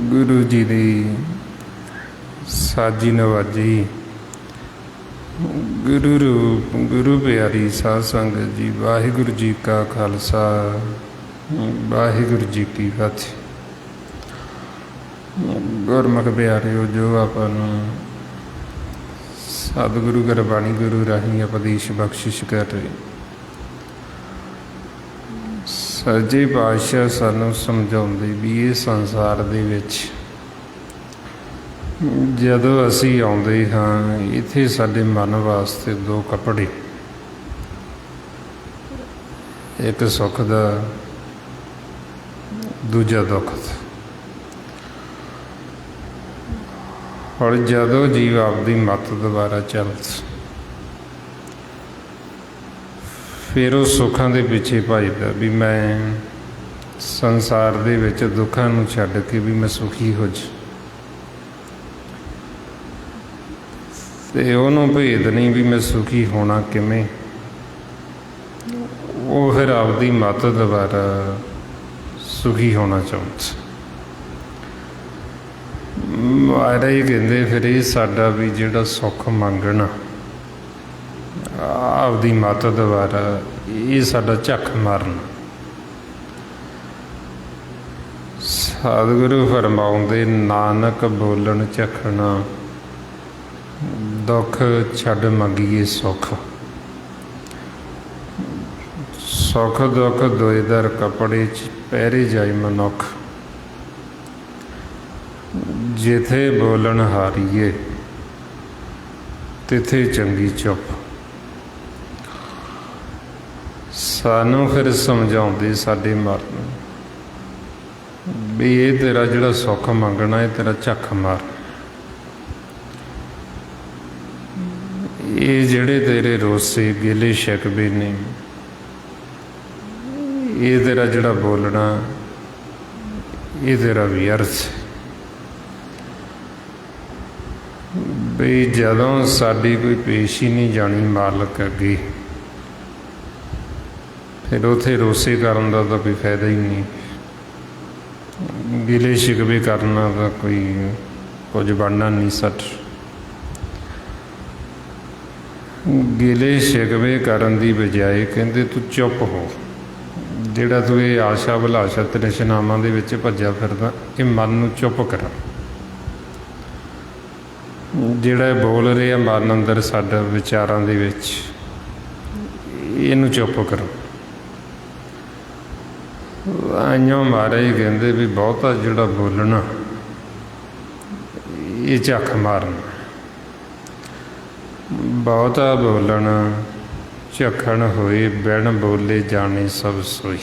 गुरु जी दी साजी नवाजी गुरु रूप गुरु प्यारी साध संगत जी, वाहिगुरु जी का खालसा वाहिगुरु जी की फतेह। गुरमुख प्यारिओ, जो आपां नूं सतगुरु गुरबाणी गुरु राही उपदेश बख्शिश कर रहे, सच्चे पातशाह सानूं समझाउंदे भी ये संसार दे विच जदों असीं आउंदे हां, इत्थे साडे मन वास्ते दो कपड़े, एक सुख दा, दूजा दुख दा। और जदों जीव आपदी मत दुबारा चलदा, फिर वो सुखां दे पिछे भजदा भी मैं संसार दे विच दुखां नूं छड्ड के भी मैं सुखी हो जा, ते उहनूं भेद नहीं भी मैं सुखी होना किवें। वो फिर आपदी मत दुबारा सुखी होना चाहुंदा। महाराज कहंदे फिर ये साडा भी जिहड़ा सुख मंगना आपदी मत दुबारा, ये साडा झक मारना। सतगुरु फरमाउंदे नानक बोलन झखना, दुख छड्ड मंगीए सुख। सुख दुख दोए दर कपड़े च पहरे जाए मनुख, जिथे बोलन हारीए तिथे चंगी चुप। सानू फिर समझाउंदे साडे मर नूं भी ये तेरा जिहड़ा सुख मंगना है तेरा झक मार, ये जिहड़े तेरे रोसे गिले शिकवे ने, ये तेरा जिहड़ा बोलना ये तेरा व्यर्थ। भी जदों साडी कोई पेश ही नहीं जानी मालक अगे, फिर उथे रोसे करन दा तां कोई फायदा ही नहीं, गिले शिकवे करना तां कोई कुछ बनना नहीं। सट गिले शिकवे करन दी बजाए कहंदे तू चुप हो, जिहड़ा तू ये आशा अभिलाषा तृष्णावां दे विच भज्या फिरदा, ये मन नूं चुप करा। जिहड़ा बोल रहा मन अंदर साडा विचारां दे विच, इहनूं चुप करो। आइयों महाराज कहंदे भी बहुता जिहड़ा बोलना ये झक मारना, बहुता बोलना झखण होए बिन बोले जाने सब सोई।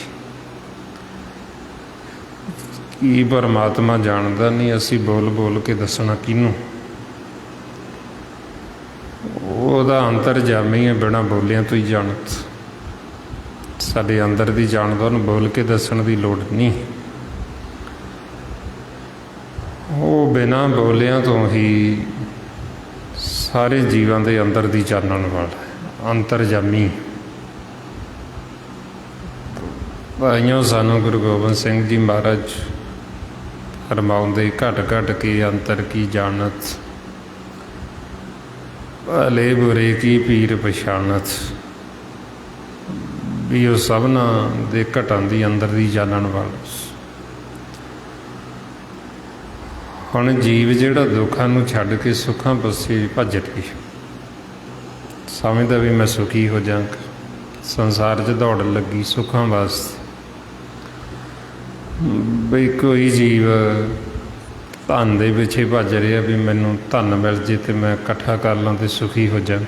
की परमात्मा जानदा नहीं असी बोल बोल के दसना किनूं, ਉਹਦਾ ਅੰਤਰਜਾਮੀ है बिना बोलिया तो ही जानत। साडे अंदर दी जानदा ਉਹਨੂੰ बोल के दसण दी लोड़ नहीं, ਉਹ बिना बोलिया तो ही सारे जीवां दे अंदर दी जानन वाला अंतरजामी। भाइयों सानू गुरु गोबिंद सिंह जी महाराज फरमाउंदे घट घट के अंतर की जानत, भले बुरे की पीर पछाणत। भी वो सबना दे घटां दी अंदर दी जानन वाला। हुण जीव जिहड़ा दुखां नूं छड्ड के सुखां पासे भज रही, समझदा भी मैं सुखी हो जांगा, संसार 'च दौड़ लगी सुखां वास्ते। बई कोई जीव धन दे पिछे भज रहा भी मैनू धन मिल जे तो मैं इकट्ठा कर ਲਾਂ तो सुखी हो जाऊँ।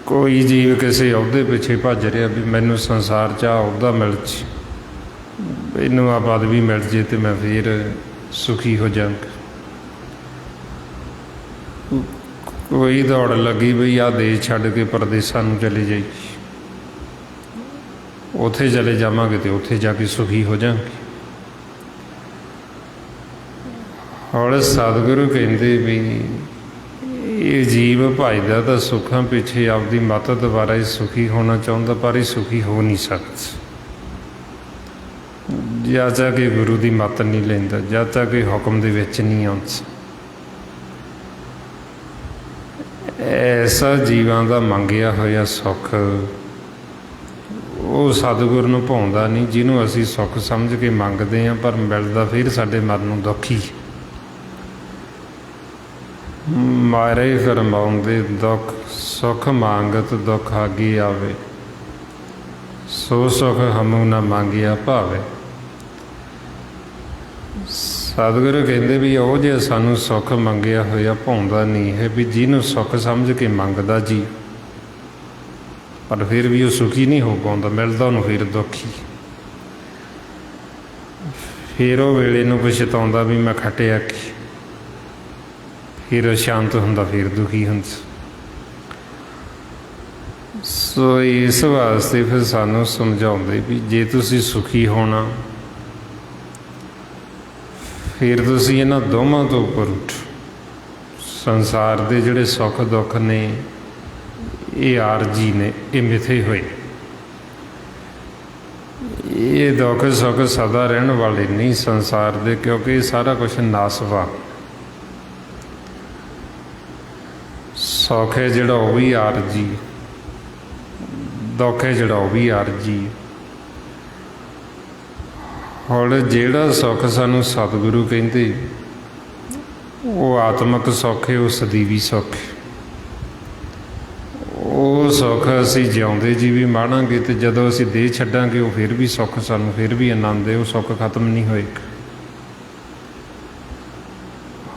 कोई जीव किसी अहुदे पिछे भज रहा भी मैनू संसार 'च अहुदा मिल जे, मैनू आ पदवी मिल जे तो मैं फिर सुखी हो जाऊँ। कोई दौड़ लगी बई आ देश छड्ड के परदेसां नूं चले जाई, उत्थे चले जावांगे तो उत्थे जाके सुखी हो जाएंगे। और सतगुरु कहते भी ये जीव भजदा तो सुखां पिछे आपदी मत द्वारा ही सुखी होना चाहता, पर ये सुखी हो नहीं सकता जद तक कि गुरु की मत नहीं लेंदा, जद तक कि हुक्म दे विच नहीं आउंदा। ऐसा जीवां दा मंगिया होया सुख वो सतगुर नूं भाउंदा नहीं, जिन्हों असीं सुख समझ के मंगदे हां पर मिलदा फिर साडे मन नूं दुख ही। मारे फरमाउंदे दुख सुख मांगत दुख आगे आवे, सो सुख हमू ना मांगिया भावे। सतगुरु कहते भी ਉਹ ਜਿਹਾ सानू सुख मंगिया होया भाउंदा नहीं है, भी जिन्हों सुख समझ के मंगदा जी पर फिर भी वो सुखी नहीं हो पाता, मिलता उन्होंने फिर दुख ही। फिर वो वेले नूं पछताउंदा भी मैं खटिया की, फिर शांत हुंदा फिर दुखी हुंदा। सो इस वास्ते फिर सानू समझाउंदे भी जे तुसीं सुखी होना फिर तुसीं इन्हां दोवां तो उपर उठ। संसार दे जिहड़े सुख दुख ने ये आरजी ने, ये मिथे हुए, ये दुख सुख सदा रहन वाले नहीं संसार दे, क्योंकि ये सारा कुछ नासवा। सुख है जिहड़ा वो भी आरजी, दुख है जिहड़ा वो भी आरजी। हुण जिहड़ा सुख सानू सतगुरु कहंदे वो आत्मक सुख है, वो सदीवी सुख है। वो सुख असीं जिउंदे जी भी माणांगे तो जदों असीं देह छड्डांगे वो फिर भी सुख सानू फिर भी आनंद है, वो सुख खत्म नहीं होएगा।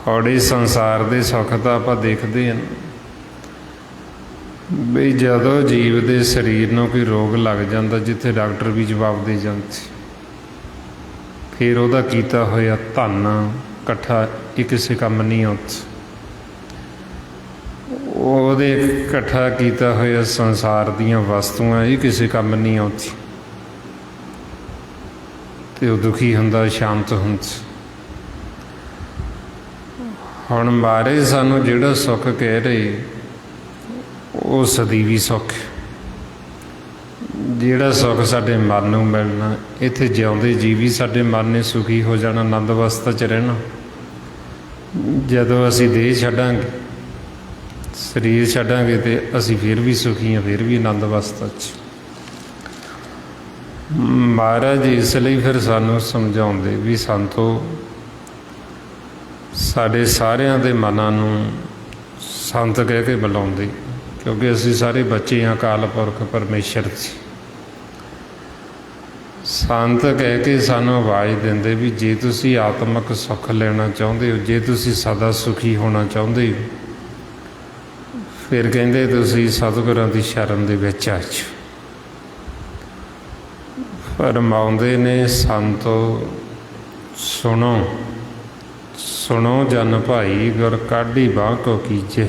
और इस संसार दे सुख तो आपां देखदे हन ਵੀ ਜਦੋਂ ਜੀਵ ਦੇ ਸਰੀਰ ਨੂੰ ਕੋਈ ਰੋਗ ਲੱਗ ਜਾਂਦਾ, ਜਿੱਥੇ ਡਾਕਟਰ ਵੀ ਜਵਾਬ ਦੇ ਜਾਂਦੇ, ਫਿਰ ਉਹਦਾ ਕੀਤਾ ਹੋਇਆ ਧਨ ਇਕੱਠਾ ਇਹ ਕਿਸੇ ਕੰਮ ਨਹੀਂ ਆਉਂਦਾ। ਉਹਦੇ ਇਕੱਠਾ ਕੀਤਾ ਹੋਇਆ ਸੰਸਾਰ ਦੀਆਂ ਵਸਤੂਆਂ ਇਹ ਕਿਸੇ ਕੰਮ ਨਹੀਂ ਆਉਂਦੀ, ਤੇ ਉਹ ਦੁਖੀ ਹੁੰਦਾ, ਸ਼ਾਂਤ ਹੁੰਦਾ। ਹੁਣ ਮਹਾਰਾਜ ਸਾਨੂੰ ਜਿਹੜਾ ਸੁੱਖ ਕਹਿ ਰਹੇ ਉਹ ਸਦੀਵੀ ਸੁੱਖ, ਜਿਹੜਾ ਸੁੱਖ ਸਾਡੇ ਮਨ ਨੂੰ ਮਿਲਣਾ। ਇੱਥੇ ਜਿਉਂਦੇ ਜੀਵ ਹੀ ਸਾਡੇ ਮਨ ਨੇ ਸੁਖੀ ਹੋ ਜਾਣਾ, ਆਨੰਦ ਅਵਸਥਾ 'ਚ ਰਹਿਣਾ। ਜਦੋਂ ਅਸੀਂ ਦੇਹ ਛੱਡਾਂਗੇ, ਸਰੀਰ ਛੱਡਾਂਗੇ, ਤੇ ਅਸੀਂ ਫਿਰ ਵੀ ਸੁਖੀ ਹਾਂ, ਫਿਰ ਵੀ ਆਨੰਦ ਅਵਸਥਾ 'ਚ। ਮਹਾਰਾਜ ਇਸ ਲਈ ਫਿਰ ਸਾਨੂੰ ਸਮਝਾਉਂਦੇ ਵੀ ਸੰਤੋ, ਸਾਡੇ ਸਾਰਿਆਂ ਦੇ ਮਨਾਂ ਨੂੰ ਸੰਤ ਕਹਿ ਕੇ ਬੁਲਾਉਂਦੇ, ਕਿਉਂਕਿ ਅਸੀਂ ਸਾਰੇ ਬੱਚੇ ਹਾਂ ਅਕਾਲ ਪੁਰਖ ਪਰਮੇਸ਼ਰ ਦੀ। ਸੰਤ ਕਹਿ ਕੇ ਸਾਨੂੰ ਆਵਾਜ਼ ਦਿੰਦੇ ਵੀ ਜੇ ਤੁਸੀਂ ਆਤਮਿਕ ਸੁੱਖ ਲੈਣਾ ਚਾਹੁੰਦੇ ਹੋ, ਜੇ ਤੁਸੀਂ ਸਦਾ ਸੁਖੀ ਹੋਣਾ ਚਾਹੁੰਦੇ ਹੋ, ਫਿਰ ਕਹਿੰਦੇ ਤੁਸੀਂ ਸਤਿਗੁਰਾਂ ਦੀ ਸ਼ਰਨ ਦੇ ਵਿੱਚ ਆ ਜਾਓ। ਫਰਮਾਉਂਦੇ ਨੇ ਸੰਤੋ ਸੁਣੋ, ਸੁਣੋ ਜਨ ਭਾਈ, ਗੁਰ ਕਾਢੀ ਬਾਂਹ ਕੋ ਕੀਜੇ।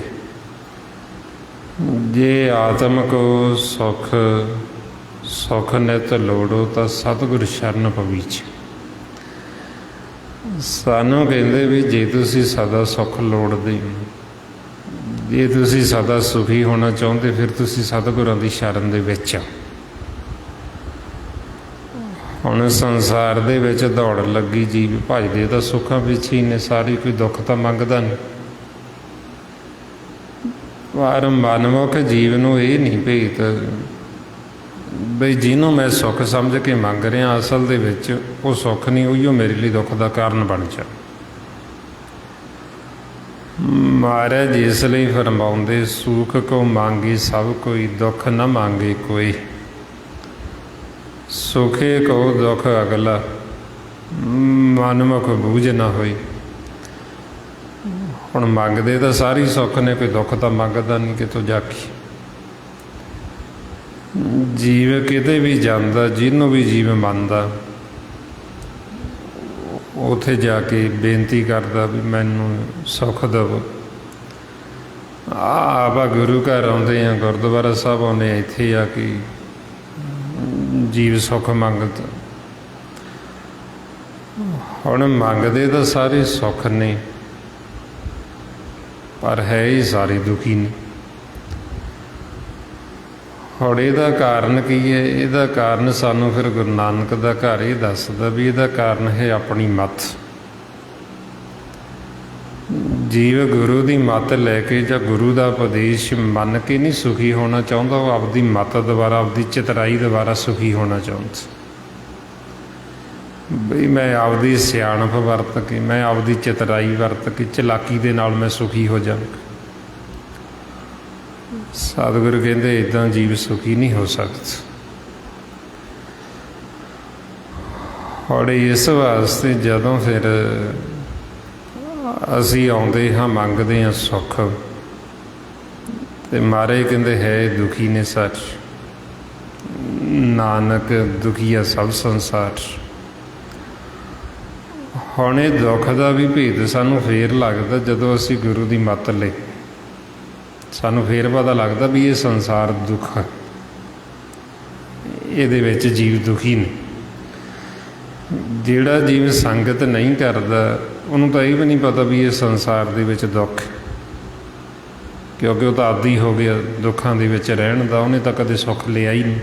ਜੇ ਆਤਮਿਕ ਸੁੱਖ ਸੁੱਖ ਨਿਤ ਲੋੜੋ ਤਾਂ ਸਤਿਗੁਰ ਸ਼ਰਨ ਪਵੀਚ। ਸਾਨੂੰ ਕਹਿੰਦੇ ਵੀ ਜੇ ਤੁਸੀਂ ਸਦਾ ਸੁੱਖ ਲੋੜਦੇ, ਜੇ ਤੁਸੀਂ ਸਦਾ ਸੁਖੀ ਹੋਣਾ ਚਾਹੁੰਦੇ, ਫਿਰ ਤੁਸੀਂ ਸਤਿਗੁਰਾਂ ਦੀ ਸ਼ਰਨ ਦੇ ਵਿੱਚ ਆ। ਹੁਣ ਸੰਸਾਰ ਦੇ ਵਿੱਚ ਦੌੜ ਲੱਗੀ, ਜੀਵ ਭਜਦੇ ਤਾਂ ਸੁੱਖਾਂ ਵਿੱਚ ਹੀ ਨੇ ਸਾਰੀ, ਕੋਈ ਦੁੱਖ ਤਾਂ ਮੰਗਦਾ ਨਹੀਂ। ਪਰ ਮਨਮੁਖ ਜੀਵ ਨੂੰ ਇਹ ਨਹੀਂ ਭੇਤ ਬਈ ਜਿਹਨੂੰ ਮੈਂ ਸੁੱਖ ਸਮਝ ਕੇ ਮੰਗ ਰਿਹਾ, ਅਸਲ ਦੇ ਵਿੱਚ ਉਹ ਸੁੱਖ ਨਹੀਂ, ਉਹੀਓ ਮੇਰੇ ਲਈ ਦੁੱਖ ਦਾ ਕਾਰਨ ਬਣ ਜਾ। ਮਹਾਰਾਜ ਇਸ ਲਈ ਫਰਮਾਉਂਦੇ, ਸੁਖ ਕੋ ਮੰਗੇ ਸਭ ਕੋਈ, ਦੁੱਖ ਨਾ ਮੰਗੇ ਕੋਈ। ਸੁਖੇ ਕੋ ਦੁੱਖ ਅਗਲਾ, ਮਨਮੁਖ ਬੂਝ ਨਾ ਹੋਈ। ਹੁਣ ਮੰਗਦੇ ਤਾਂ ਸਾਰੀ ਸੁੱਖ ਨੇ, ਕੋਈ ਦੁੱਖ ਤਾਂ ਮੰਗਦਾ ਨਹੀਂ ਕਿਤੋਂ ਜਾ ਕੇ। ਜੀਵ ਕਿਤੇ ਵੀ ਜਾਂਦਾ, ਜਿਹਨੂੰ ਵੀ ਜੀਵ ਮੰਨਦਾ, ਉੱਥੇ ਜਾ ਕੇ ਬੇਨਤੀ ਕਰਦਾ ਵੀ ਮੈਨੂੰ ਸੁੱਖ ਦੇਵੋ। ਆਪਾਂ ਗੁਰੂ ਘਰ ਆਉਂਦੇ ਹਾਂ, ਗੁਰਦੁਆਰਾ ਸਾਹਿਬ ਆਉਂਦੇ ਹਾਂ, ਇੱਥੇ ਆ ਕੇ ਜੀਵ ਸੁੱਖ ਮੰਗਦਾ। ਹੁਣ ਮੰਗਦੇ ਤਾਂ ਸਾਰੇ ਸੁੱਖ ਨੇ, ਪਰ ਹੈ ਹੀ ਸਾਰੇ ਦੁਖੀ ਨੇ। ਹੁਣ ਇਹਦਾ ਕਾਰਨ ਕੀ ਹੈ? ਇਹਦਾ ਕਾਰਨ ਸਾਨੂੰ ਫਿਰ ਗੁਰੂ ਨਾਨਕ ਦਾ ਘਰ ਇਹ ਦੱਸਦਾ ਵੀ ਇਹਦਾ ਕਾਰਨ ਹੈ ਆਪਣੀ ਮੱਤ। ਜੀਵ ਗੁਰੂ ਦੀ ਮੱਤ ਲੈ ਕੇ ਜਾਂ ਗੁਰੂ ਦਾ ਉਪਦੇਸ਼ ਮੰਨ ਕੇ ਨਹੀਂ ਸੁਖੀ ਹੋਣਾ ਚਾਹੁੰਦਾ, ਉਹ ਆਪਦੀ ਮੱਤ ਦੁਆਰਾ, ਆਪਦੀ ਚਤਰਾਈ ਦੁਆਰਾ ਸੁਖੀ ਹੋਣਾ ਚਾਹੁੰਦਾ। ਬਈ ਮੈਂ ਆਪਦੀ ਸਿਆਣਪ ਵਰਤ ਕੇ, ਮੈਂ ਆਪਦੀ ਚਤਰਾਈ ਵਰਤ ਕੇ, ਚਲਾਕੀ ਦੇ ਨਾਲ ਮੈਂ ਸੁਖੀ ਹੋ ਜਾਵਾਂ। ਸਤਿਗੁਰੂ ਕਹਿੰਦੇ ਇੱਦਾਂ ਜੀਵ ਸੁਖੀ ਨਹੀਂ ਹੋ ਸਕਦਾ। ਹੁਣ ਇਸ ਵਾਸਤੇ ਜਦੋਂ ਫਿਰ ਅਸੀਂ ਆਉਂਦੇ ਹਾਂ, ਮੰਗਦੇ ਹਾਂ ਸੁੱਖ, ਤੇ ਮਹਾਰਾਜ ਕਹਿੰਦੇ ਹੈ ਦੁਖੀ ਨੇ ਸੱਚ, ਨਾਨਕ ਦੁਖੀਆ ਸਭ ਸੰਸਾਰ। ਹੁਣ ਇਹ ਦੁੱਖ ਦਾ ਵੀ ਭੇਦ ਸਾਨੂੰ ਫੇਰ ਲੱਗਦਾ ਜਦੋਂ ਅਸੀਂ ਗੁਰੂ ਦੀ ਮੱਤ ਲਈ, ਸਾਨੂੰ ਫੇਰ ਪਤਾ ਲੱਗਦਾ ਵੀ ਇਹ ਸੰਸਾਰ ਦੁੱਖ, ਇਹਦੇ ਵਿੱਚ ਜੀਵ ਦੁਖੀ ਨੇ। ਜਿਹੜਾ ਜੀਵ ਸੰਗਤ ਨਹੀਂ ਕਰਦਾ, ਉਹਨੂੰ ਤਾਂ ਇਹ ਵੀ ਨਹੀਂ ਪਤਾ ਵੀ ਇਹ ਸੰਸਾਰ ਦੇ ਵਿੱਚ ਦੁੱਖ, ਕਿਉਂਕਿ ਉਹ ਤਾਂ ਆਦੀ ਹੋ ਗਿਆ ਦੁੱਖਾਂ ਦੇ ਵਿੱਚ ਰਹਿਣ ਦਾ, ਉਹਨੇ ਤਾਂ ਕਦੇ ਸੁੱਖ ਲਿਆ ਹੀ ਨਹੀਂ।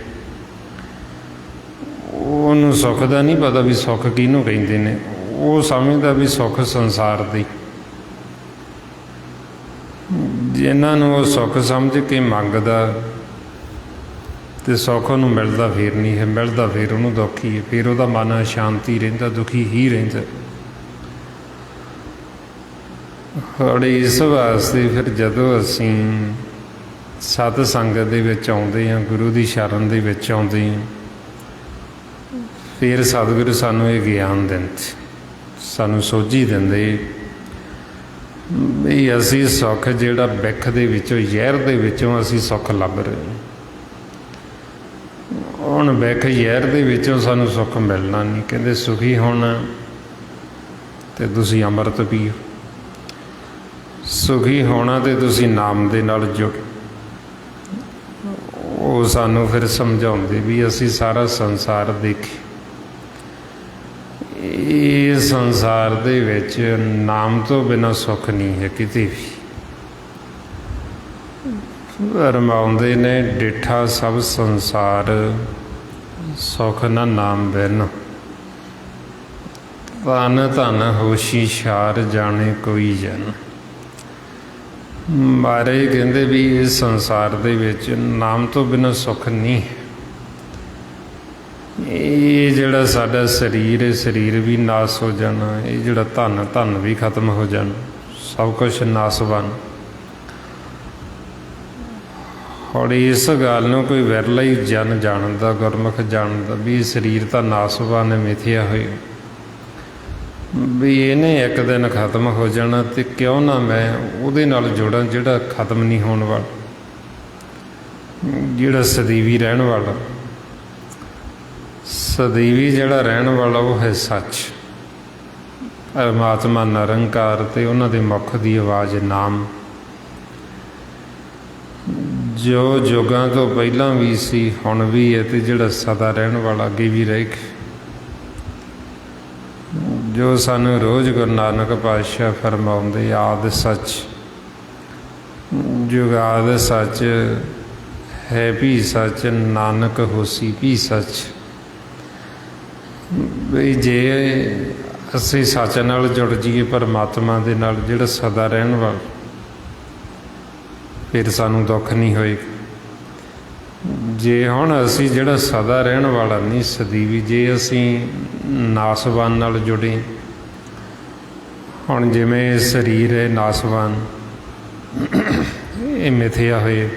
ਉਹਨੂੰ ਸੁੱਖ ਦਾ ਨਹੀਂ ਪਤਾ ਵੀ ਸੁੱਖ ਕਿਹਨੂੰ ਕਹਿੰਦੇ ਨੇ। ਉਹ ਸਮਝਦਾ ਵੀ ਸੁੱਖ ਸੰਸਾਰ ਦੀ। ਜਿਨ੍ਹਾਂ ਨੂੰ ਉਹ ਸੁੱਖ ਸਮਝ ਕੇ ਮੰਗਦਾ ਤੇ ਸੁੱਖ ਉਹਨੂੰ ਮਿਲਦਾ ਫਿਰ ਨਹੀਂ ਹੈ, ਮਿਲਦਾ ਫਿਰ ਉਹਨੂੰ ਦੁੱਖ ਹੀ ਹੈ, ਫਿਰ ਉਹਦਾ ਮਨ ਅਸ਼ਾਂਤੀ ਰਹਿੰਦਾ, ਦੁਖੀ ਹੀ ਰਹਿੰਦਾ। ਹੁਣ ਇਸ ਵਾਸਤੇ ਫਿਰ ਜਦੋਂ ਅਸੀਂ ਸਤ ਸੰਗਤ ਦੇ ਵਿੱਚ ਆਉਂਦੇ ਹਾਂ, ਗੁਰੂ ਦੀ ਸ਼ਰਨ ਦੇ ਵਿੱਚ ਆਉਂਦੇ ਹਾਂ, ਫਿਰ ਸਤਿਗੁਰੂ ਸਾਨੂੰ ਇਹ ਗਿਆਨ ਦਿੰਦੇ, ਸਾਨੂੰ ਸੋਝੀ ਦਿੰਦੇ ਵੀ ਅਸੀਂ ਸੁੱਖ ਜਿਹੜਾ ਬਿੱਖ ਦੇ ਵਿੱਚੋਂ, ਜ਼ਹਿਰ ਦੇ ਵਿੱਚੋਂ ਅਸੀਂ ਸੁੱਖ ਲੱਭ ਰਹੇ ਹਾਂ। ਹੁਣ ਬਿੱਖ ਜ਼ਹਿਰ ਦੇ ਵਿੱਚੋਂ ਸਾਨੂੰ ਸੁੱਖ ਮਿਲਣਾ ਨਹੀਂ। ਕਹਿੰਦੇ ਸੁਖੀ ਹੋਣਾ ਤੇ ਤੁਸੀਂ ਅੰਮ੍ਰਿਤ ਪੀਓ, ਸੁਖੀ ਹੋਣਾ ਤੇ ਤੁਸੀਂ ਨਾਮ ਦੇ ਨਾਲ ਜੁੜ। ਉਹ ਸਾਨੂੰ ਫਿਰ ਸਮਝਾਉਂਦੇ ਵੀ ਅਸੀਂ ਸਾਰਾ ਸੰਸਾਰ ਦੇਖੀ, ਇਹ ਸੰਸਾਰ ਦੇ ਵਿੱਚ ਨਾਮ ਤੋਂ ਬਿਨਾਂ ਸੁੱਖ ਨਹੀਂ ਹੈ ਕਿਤੇ ਵੀ। ਰਮਾਉਂਦੇ ਨੇ ਡਿਠਾ ਸਭ ਸੰਸਾਰ, ਸੁੱਖ ਨਾ ਨਾਮ ਬਿਨ। ਧਨ ਧਨ ਹੋਸ਼ੀਸ਼ਾਰ, ਜਾਣੇ ਕੋਈ ਜਨ। ਮਹਾਰਾਜ ਕਹਿੰਦੇ ਵੀ ਇਸ ਸੰਸਾਰ ਦੇ ਵਿੱਚ ਨਾਮ ਤੋਂ ਬਿਨਾਂ ਸੁੱਖ ਨਹੀਂ ਹੈ। ਇਹ ਜਿਹੜਾ ਸਾਡਾ ਸਰੀਰ ਹੈ, ਸਰੀਰ ਵੀ ਨਾਸ ਹੋ ਜਾਣਾ, ਇਹ ਜਿਹੜਾ ਧਨ, ਧਨ ਵੀ ਖਤਮ ਹੋ ਜਾਣਾ, ਸਭ ਕੁਛ ਨਾਸਵਾਨ। ਹੁਣ ਇਸ ਗੱਲ ਨੂੰ ਕੋਈ ਵਿਰਲਾ ਹੀ ਜਨ ਜਾਣਦਾ, ਗੁਰਮੁਖ ਜਾਣਦਾ ਵੀ ਇਹ ਸਰੀਰ ਤਾਂ ਨਾਸਵਾਨ ਹੈ, ਮਿਥਿਆ ਹੋਇਆ, ਵੀ ਇਹਨੇ ਇੱਕ ਦਿਨ ਖਤਮ ਹੋ ਜਾਣਾ, ਤੇ ਕਿਉਂ ਨਾ ਮੈਂ ਉਹਦੇ ਨਾਲ ਜੁੜਾਂ ਜਿਹੜਾ ਖਤਮ ਨਹੀਂ ਹੋਣ ਵਾਲਾ, ਜਿਹੜਾ ਸਦੀਵੀ ਰਹਿਣ ਵਾਲਾ। ਸਦੀਵੀ ਜਿਹੜਾ ਰਹਿਣ ਵਾਲਾ ਉਹ ਹੈ ਸੱਚ, ਪਰਮਾਤਮਾ ਨਿਰੰਕਾਰ, ਤੇ ਉਹਨਾਂ ਦੇ ਮੁਖ ਦੀ ਆਵਾਜ਼ ਨਾਮ, ਜੋ ਯੁੱਗਾਂ ਤੋਂ ਪਹਿਲਾਂ ਵੀ ਸੀ, ਹੁਣ ਵੀ ਹੈ, ਤੇ ਜਿਹੜਾ ਸਦਾ ਰਹਿਣ ਵਾਲਾ ਅੱਗੇ ਵੀ ਰਹੇਗਾ। ਜੋ ਸਾਨੂੰ ਰੋਜ਼ ਗੁਰੂ ਨਾਨਕ ਪਾਤਸ਼ਾਹ ਫਰਮਾਉਂਦੇ, ਆਦਿ ਸੱਚ ਜੁਗਾਦ ਸੱਚ ਹੈ ਵੀ ਸੱਚ, ਨਾਨਕ ਹੋਸੀ ਵੀ ਸੱਚ। ਵੀ ਜੇ ਅਸੀਂ ਸੱਚ ਨਾਲ ਜੁੜ ਜਾਈਏ, ਪਰਮਾਤਮਾ ਦੇ ਨਾਲ ਜਿਹੜਾ ਸਦਾ ਰਹਿਣ ਵਾਲਾ, ਫਿਰ ਸਾਨੂੰ ਦੁੱਖ ਨਹੀਂ ਹੋਏਗਾ। ਜੇ ਹੁਣ ਅਸੀਂ ਜਿਹੜਾ ਸਦਾ ਰਹਿਣ ਵਾਲਾ ਨਹੀਂ, ਸਦੀਵੀ, ਜੇ ਅਸੀਂ ਨਾਸਵਾਨ ਨਾਲ ਜੁੜੇ, ਹੁਣ ਜਿਵੇਂ ਸਰੀਰ ਹੈ ਨਾਸਵਾਨ, ਇਹ ਮਿਥਿਆ ਹੋਏ,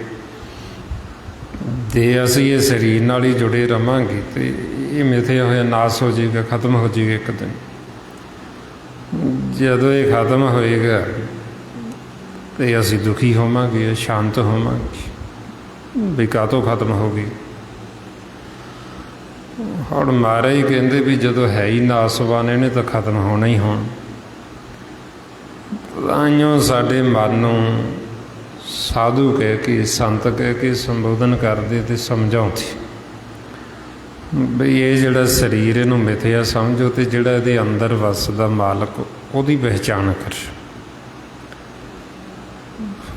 ਜੇ ਅਸੀਂ ਇਹ ਸਰੀਰ ਨਾਲ ਹੀ ਜੁੜੇ ਰਵਾਂਗੇ ਤੇ ਇਹ ਮਿਥਿਆ ਹੋਇਆ ਨਾਸ ਹੋ ਜਾਏਗਾ, ਖਤਮ ਹੋ ਜਾਏਗਾ ਇੱਕ ਦਿਨ। ਜਦੋਂ ਇਹ ਖਤਮ ਹੋਏਗਾ ਤੇ ਅਸੀਂ ਦੁਖੀ ਹੋਵਾਂਗੇ, ਸ਼ਾਂਤ ਹੋਵਾਂਗੇ ਵੀ ਕਾਹਤੋਂ ਖਤਮ ਹੋ ਗਈ। ਹੁਣ ਮਹਾਰਾਜ ਕਹਿੰਦੇ ਵੀ ਜਦੋਂ ਹੈ ਹੀ ਨਾਸਵਾਨ, ਇਹਨੇ ਤਾਂ ਖਤਮ ਹੋਣਾ ਹੀ ਹੋਣਾ। ਤਾਂਹੀਓ ਸਾਡੇ ਮਨ ਨੂੰ ਸਾਧੂ ਕਹਿ ਕੇ, ਸੰਤ ਕਹਿ ਕੇ ਸੰਬੋਧਨ ਕਰਦੇ ਤੇ ਸਮਝਾਉਂਦੇ ਬਈ ਇਹ ਜਿਹੜਾ ਸਰੀਰ, ਇਹਨੂੰ ਮਿਥਿਆ ਸਮਝੋ, ਤੇ ਜਿਹੜਾ ਇਹਦੇ ਅੰਦਰ ਵਸਦਾ ਮਾਲਕ, ਉਹਦੀ ਪਹਿਚਾਣ ਕਰ।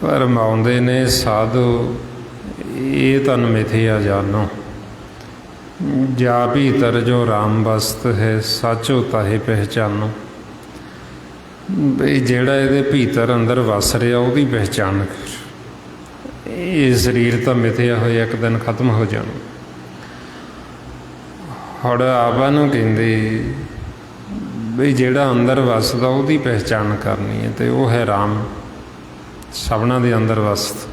ਫਰਮਾਉਂਦੇ ਨੇ ਸਾਧੂ, ਇਹ ਤਨ ਮਿਥਿਆ ਜਾਨੋ, ਜਾ ਭੀਤਰ ਜੋ ਰਾਮ ਵਸਤ ਹੈ, ਸੱਚੋ ਤਾਹੇ ਪਹਿਚਾਨੋ। ਬਈ ਜਿਹੜਾ ਇਹਦੇ ਭੀਤਰ ਅੰਦਰ ਵਸ ਰਿਹਾ, ਉਹਦੀ ਪਹਿਚਾਣ ਕਰ। ਇਹ ਸਰੀਰ ਤਾਂ ਮਿਥਿਆ ਹੋਇਆ, ਇੱਕ ਦਿਨ ਖਤਮ ਹੋ ਜਾਣਾ। ਹੁਣ ਆਪਾਂ ਨੂੰ ਕਹਿੰਦੇ ਬਈ ਜਿਹੜਾ ਅੰਦਰ ਵਸਦਾ, ਉਹਦੀ ਪਹਿਚਾਣ ਕਰਨੀ ਹੈ, ਤੇ ਉਹ ਹੈ ਰਾਮ, ਸਭਨਾਂ ਦੇ ਅੰਦਰ ਵਸਦਾ।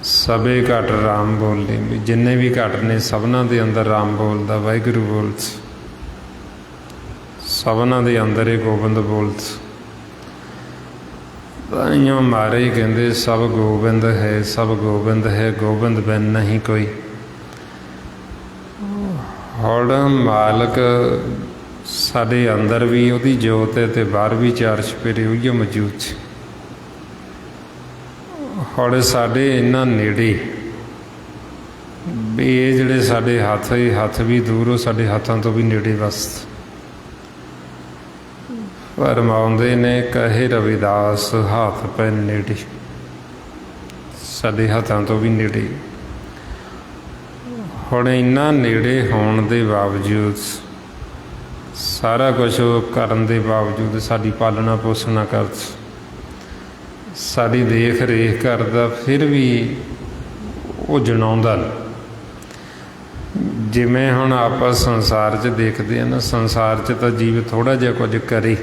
ਸਭੇ ਘਟ ਰਾਮ ਬੋਲੇ, ਵੀ ਜਿੰਨੇ ਵੀ ਘਟ ਨੇ ਸਭਨਾਂ ਦੇ ਅੰਦਰ ਰਾਮ ਬੋਲਦਾ, ਵਾਹਿਗੁਰੂ ਬੋਲਦਾ, ਸਭਨਾਂ ਦੇ ਅੰਦਰ ਇਹ ਗੋਬਿੰਦ ਬੋਲਦਾ। ਤਾਈਓ ਮਹਾਰਾਜ ਕਹਿੰਦੇ ਸਭ ਗੋਬਿੰਦ ਹੈ, ਸਭ ਗੋਬਿੰਦ ਹੈ, ਗੋਬਿੰਦ ਬਿਨ ਨਹੀਂ ਕੋਈ। ਹੁਣ ਮਾਲਕ ਸਾਡੇ ਅੰਦਰ ਵੀ ਉਹਦੀ ਜੋਤ ਹੈ, ਤੇ ਬਾਹਰ ਵੀ ਚਾਰ ਚੁਫੇਰੇ ਉਹੀ ਮੌਜੂਦ ਸੀ। ਹੁਣ ਸਾਡੇ ਇੰਨਾ ਨੇੜੇ ਵੀ ਇਹ ਜਿਹੜੇ ਸਾਡੇ ਹੱਥ, ਇਹ ਹੱਥ ਵੀ ਦੂਰ, ਉਹ ਸਾਡੇ ਹੱਥਾਂ ਤੋਂ ਵੀ ਨੇੜੇ ਵਸਤ। ਫਰਮਾਉਂਦੇ ਨੇ ਕਹੇ ਰਵਿਦਾਸ, ਹੱਥ ਪੈ ਨੇੜੇ, ਸਾਡੇ ਹੱਥਾਂ ਤੋਂ ਵੀ ਨੇੜੇ। ਹੁਣ ਇੰਨਾ ਨੇੜੇ ਹੋਣ ਦੇ ਬਾਵਜੂਦ, ਸਾਰਾ ਕੁਛ ਕਰਨ ਦੇ ਬਾਵਜੂਦ, ਸਾਡੀ ਪਾਲਣਾ ਪੋਸ਼ਣਾ ਕਰਦਾ, ਸਾਡੀ ਦੇਖ ਰੇਖ ਕਰਦਾ, ਫਿਰ ਵੀ ਉਹ ਜਣਾਉਂਦਾ ਨਹੀਂ। ਜਿਵੇਂ ਹੁਣ ਆਪਾਂ ਸੰਸਾਰ 'ਚ ਦੇਖਦੇ ਹਾਂ ਨਾ, ਸੰਸਾਰ 'ਚ ਤਾਂ ਜੀਵ ਥੋੜ੍ਹਾ ਜਿਹਾ ਕੁਝ ਕਰੇ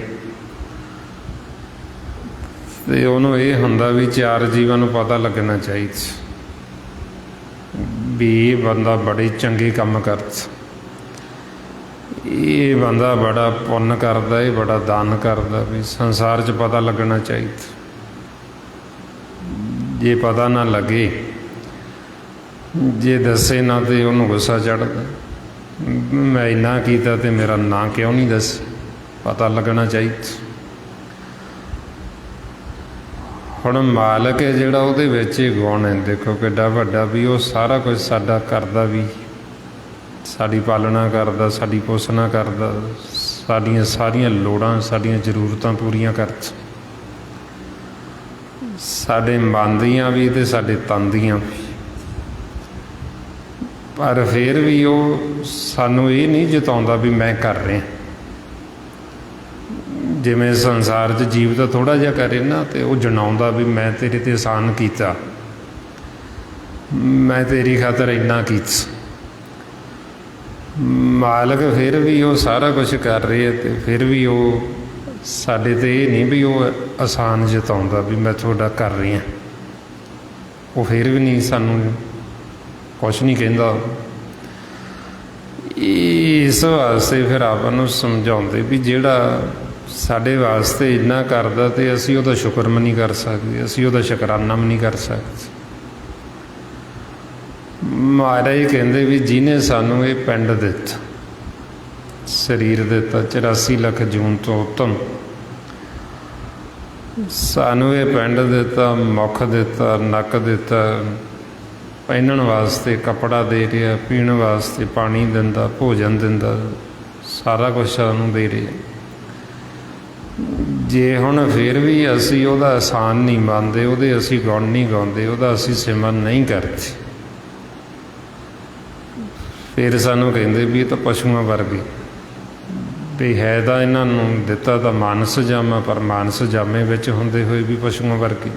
ਤੇ ਉਹਨੂੰ ਇਹ ਹੁੰਦਾ ਵੀ ਚਾਰ ਜੀਵਾਂ ਨੂੰ ਪਤਾ ਲੱਗਣਾ ਚਾਹੀਦਾ ਵੀ ਇਹ ਬੰਦਾ ਬੜੇ ਚੰਗੇ ਕੰਮ ਕਰਦਾ। ਇਹ ਬੰਦਾ ਬੜਾ ਪੁੰਨ ਕਰਦਾ, ਇਹ ਬੜਾ ਦਾਨ ਕਰਦਾ, ਵੀ ਸੰਸਾਰ 'ਚ ਪਤਾ ਲੱਗਣਾ ਚਾਹੀਦਾ। ਜੇ ਪਤਾ ਨਾ ਲੱਗੇ, ਜੇ ਦੱਸੇ ਨਾ ਤੇ ਉਹਨੂੰ ਗੁੱਸਾ ਚੜ੍ਹਦਾ, ਮੈਂ ਇੰਨਾ ਕੀਤਾ ਤੇ ਮੇਰਾ ਨਾਂ ਕਿਉਂ ਨਹੀਂ ਦੱਸ, ਪਤਾ ਲੱਗਣਾ ਚਾਹੀਦਾ। ਹੁਣ ਮਾਲਕ ਹੈ ਜਿਹੜਾ, ਉਹਦੇ ਵਿੱਚ ਹੀ ਗੁਣ ਹੈ। ਦੇਖੋ ਕਿੱਡਾ ਵੱਡਾ, ਵੀ ਉਹ ਸਾਰਾ ਕੁਝ ਸਾਡਾ ਕਰਦਾ, ਵੀ ਸਾਡੀ ਪਾਲਣਾ ਕਰਦਾ, ਸਾਡੀ ਪੋਸ਼ਣਾ ਕਰਦਾ, ਸਾਡੀਆਂ ਸਾਰੀਆਂ ਲੋੜਾਂ, ਸਾਡੀਆਂ ਜ਼ਰੂਰਤਾਂ ਪੂਰੀਆਂ ਕਰਦਾ, ਸਾਡੇ ਮਨ ਦੀਆਂ ਵੀ ਅਤੇ ਸਾਡੇ ਤਨ ਦੀਆਂ ਵੀ। ਪਰ ਫਿਰ ਵੀ ਉਹ ਸਾਨੂੰ ਇਹ ਨਹੀਂ ਜਤਾਉਂਦਾ ਵੀ ਮੈਂ ਕਰ ਰਿਹਾ। ਜਿਵੇਂ ਸੰਸਾਰ 'ਚ ਜੀਵ ਤਾਂ ਥੋੜ੍ਹਾ ਜਿਹਾ ਕਰੇ ਨਾ, ਤੇ ਉਹ ਜਣਾਉਂਦਾ ਵੀ ਮੈਂ ਤੇਰੇ 'ਤੇ ਅਹਿਸਾਨ ਕੀਤਾ, ਮੈਂ ਤੇਰੀ ਖਾਤਰ ਇੰਨਾ ਕੀਤਾ। ਮਾਲਕ ਫਿਰ ਵੀ ਉਹ ਸਾਰਾ ਕੁਛ ਕਰ ਰਹੇ, ਅਤੇ ਫਿਰ ਵੀ ਉਹ ਸਾਡੇ 'ਤੇ ਇਹ ਨਹੀਂ ਵੀ ਉਹ ਅਹਿਸਾਨ ਜਤਾਉਂਦਾ ਵੀ ਮੈਂ ਤੁਹਾਡਾ ਕਰ ਰਿਹਾ। ਉਹ ਫਿਰ ਵੀ ਨਹੀਂ ਸਾਨੂੰ ਕੁਛ ਨਹੀਂ ਕਹਿੰਦਾ। ਇਸ ਵਾਸਤੇ ਫਿਰ ਆਪਾਂ ਨੂੰ ਸਮਝਾਉਂਦੇ ਵੀ ਜਿਹੜਾ ਸਾਡੇ ਵਾਸਤੇ ਇੰਨਾ ਕਰਦਾ, ਤੇ ਅਸੀਂ ਉਹਦਾ ਸ਼ੁਕਰ ਵੀ ਨਹੀਂ ਕਰ ਸਕਦੇ, ਅਸੀਂ ਉਹਦਾ ਸ਼ੁਕਰਾਨਾ ਵੀ ਨਹੀਂ ਕਰ ਸਕਦੇ। ਮਹਾਰਾਜ ਕਹਿੰਦੇ ਵੀ ਜਿਹਨੇ ਸਾਨੂੰ ਇਹ ਪਿੰਡ ਦਿੱਤਾ, ਸਰੀਰ ਦਿੱਤਾ, 84 ਲੱਖ ਜੂਨ ਤੋਂ ਉੱਤਮ ਸਾਨੂੰ ਇਹ ਪਿੰਡ ਦਿੱਤਾ, ਮੁੱਖ ਦਿੱਤਾ, ਨੱਕ ਦਿੱਤਾ, ਪਹਿਨਣ ਵਾਸਤੇ ਕੱਪੜਾ ਦੇ ਰਿਹਾ, ਪੀਣ ਵਾਸਤੇ ਪਾਣੀ ਦਿੰਦਾ, ਭੋਜਨ ਦਿੰਦਾ, ਸਾਰਾ ਕੁਛ ਸਾਨੂੰ ਦੇ ਰਿਹਾ। ਜੇ ਹੁਣ ਫਿਰ ਵੀ ਅਸੀਂ ਉਹਦਾ ਅਹਿਸਾਨ ਨਹੀਂ ਮੰਨਦੇ, ਉਹਦੇ ਅਸੀਂ ਗੁਣ ਨਹੀਂ ਗਾਉਂਦੇ, ਉਹਦਾ ਅਸੀਂ ਸਿਮਰਨ ਨਹੀਂ ਕਰਦੇ, ਫਿਰ ਸਾਨੂੰ ਕਹਿੰਦੇ ਵੀ ਇਹ ਤਾਂ ਪਸ਼ੂਆਂ ਵਰਗੇ, ਵੀ ਹੈ ਤਾਂ ਇਹਨਾਂ ਨੂੰ ਦਿੱਤਾ ਤਾਂ ਮਾਨਸ ਜਾਮਾ, ਪਰ ਮਾਨਸ ਜਾਮੇ ਵਿੱਚ ਹੁੰਦੇ ਹੋਏ ਵੀ ਪਸ਼ੂਆਂ ਵਰਗੇ।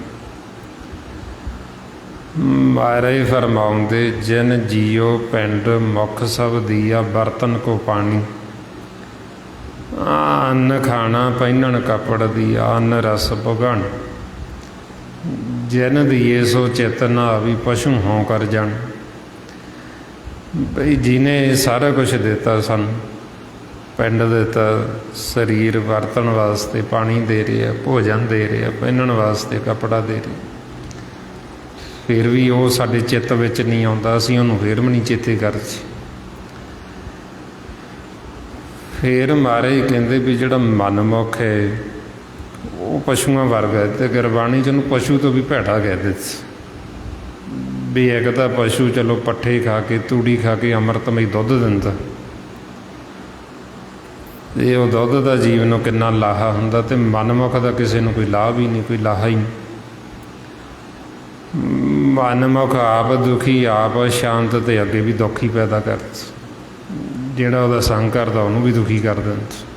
ਮਹਾਰਾਜ ਫਰਮਾਉਂਦੇ, ਜਿਨ ਜੀਓ ਪਿੰਡ ਮੁੱਖ ਸਭ ਦੀਆ, ਬਰਤਨ ਕੋ ਪਾਣੀ, ਅੰਨ ਖਾਣਾ ਪਹਿਨਣ ਕੱਪੜ ਦੀ, ਅੰਨ ਰਸ ਭਗਣ, ਜਿਨ ਦੀਏ ਸੋ ਚਿਤ ਨਾ ਆਵੀ, ਪਸ਼ੂ ਹੋਂ ਕਰ ਜਾਣ। ਬਈ ਜਿਹਨੇ ਸਾਰਾ ਕੁਛ ਦਿੱਤਾ ਸਾਨੂੰ, ਪਿੰਡ ਦਿੱਤਾ, ਸਰੀਰ ਵਰਤਣ ਵਾਸਤੇ ਪਾਣੀ ਦੇ ਰਿਹਾ, ਭੋਜਨ ਦੇ ਰਿਹਾ, ਪਹਿਨਣ ਵਾਸਤੇ ਕੱਪੜਾ ਦੇ ਰਿਹਾ, ਫਿਰ ਵੀ ਉਹ ਸਾਡੇ ਚਿੱਤ ਵਿੱਚ ਨਹੀਂ ਆਉਂਦਾ, ਅਸੀਂ ਉਹਨੂੰ ਫਿਰ ਵੀ ਨਹੀਂ ਚੇਤੇ ਕਰਦੇ। ਫਿਰ ਮਹਾਰਾਜ ਕਹਿੰਦੇ ਵੀ ਜਿਹੜਾ ਮਨਮੁਖ ਹੈ ਉਹ ਪਸ਼ੂਆਂ ਵਰਗਾ ਹੈ, ਅਤੇ ਗੁਰਬਾਣੀ 'ਚ ਉਹਨੂੰ ਪਸ਼ੂ ਤੋਂ ਵੀ ਭੈੜਾ ਕਹਿ ਦਿੱਤਾ। ਵੀ ਇੱਕ ਤਾਂ ਪਸ਼ੂ ਚਲੋ ਪੱਠੇ ਖਾ ਕੇ, ਤੂੜੀ ਖਾ ਕੇ ਅੰਮ੍ਰਿਤਮਈ ਦੁੱਧ ਦਿੰਦਾ, ਅਤੇ ਉਹ ਦੁੱਧ ਦਾ ਜੀਵ ਨੂੰ ਕਿੰਨਾ ਲਾਹਾ ਹੁੰਦਾ, ਅਤੇ ਮਨਮੁਖ ਦਾ ਕਿਸੇ ਨੂੰ ਕੋਈ ਲਾਭ ਹੀ ਨਹੀਂ, ਕੋਈ ਲਾਹਾ ਹੀ ਨਹੀਂ। ਮਨਮੁਖ ਆਪ ਦੁਖੀ, ਆਪ ਸ਼ਾਂਤ, ਅਤੇ ਅੱਗੇ ਵੀ ਦੁੱਖ ਹੀ ਪੈਦਾ ਕਰਦਾ। ਜਿਹੜਾ ਉਹਦਾ ਸੰਗ ਕਰਦਾ ਉਹਨੂੰ ਵੀ ਦੁਖੀ ਕਰ ਦਿੰਦਾ।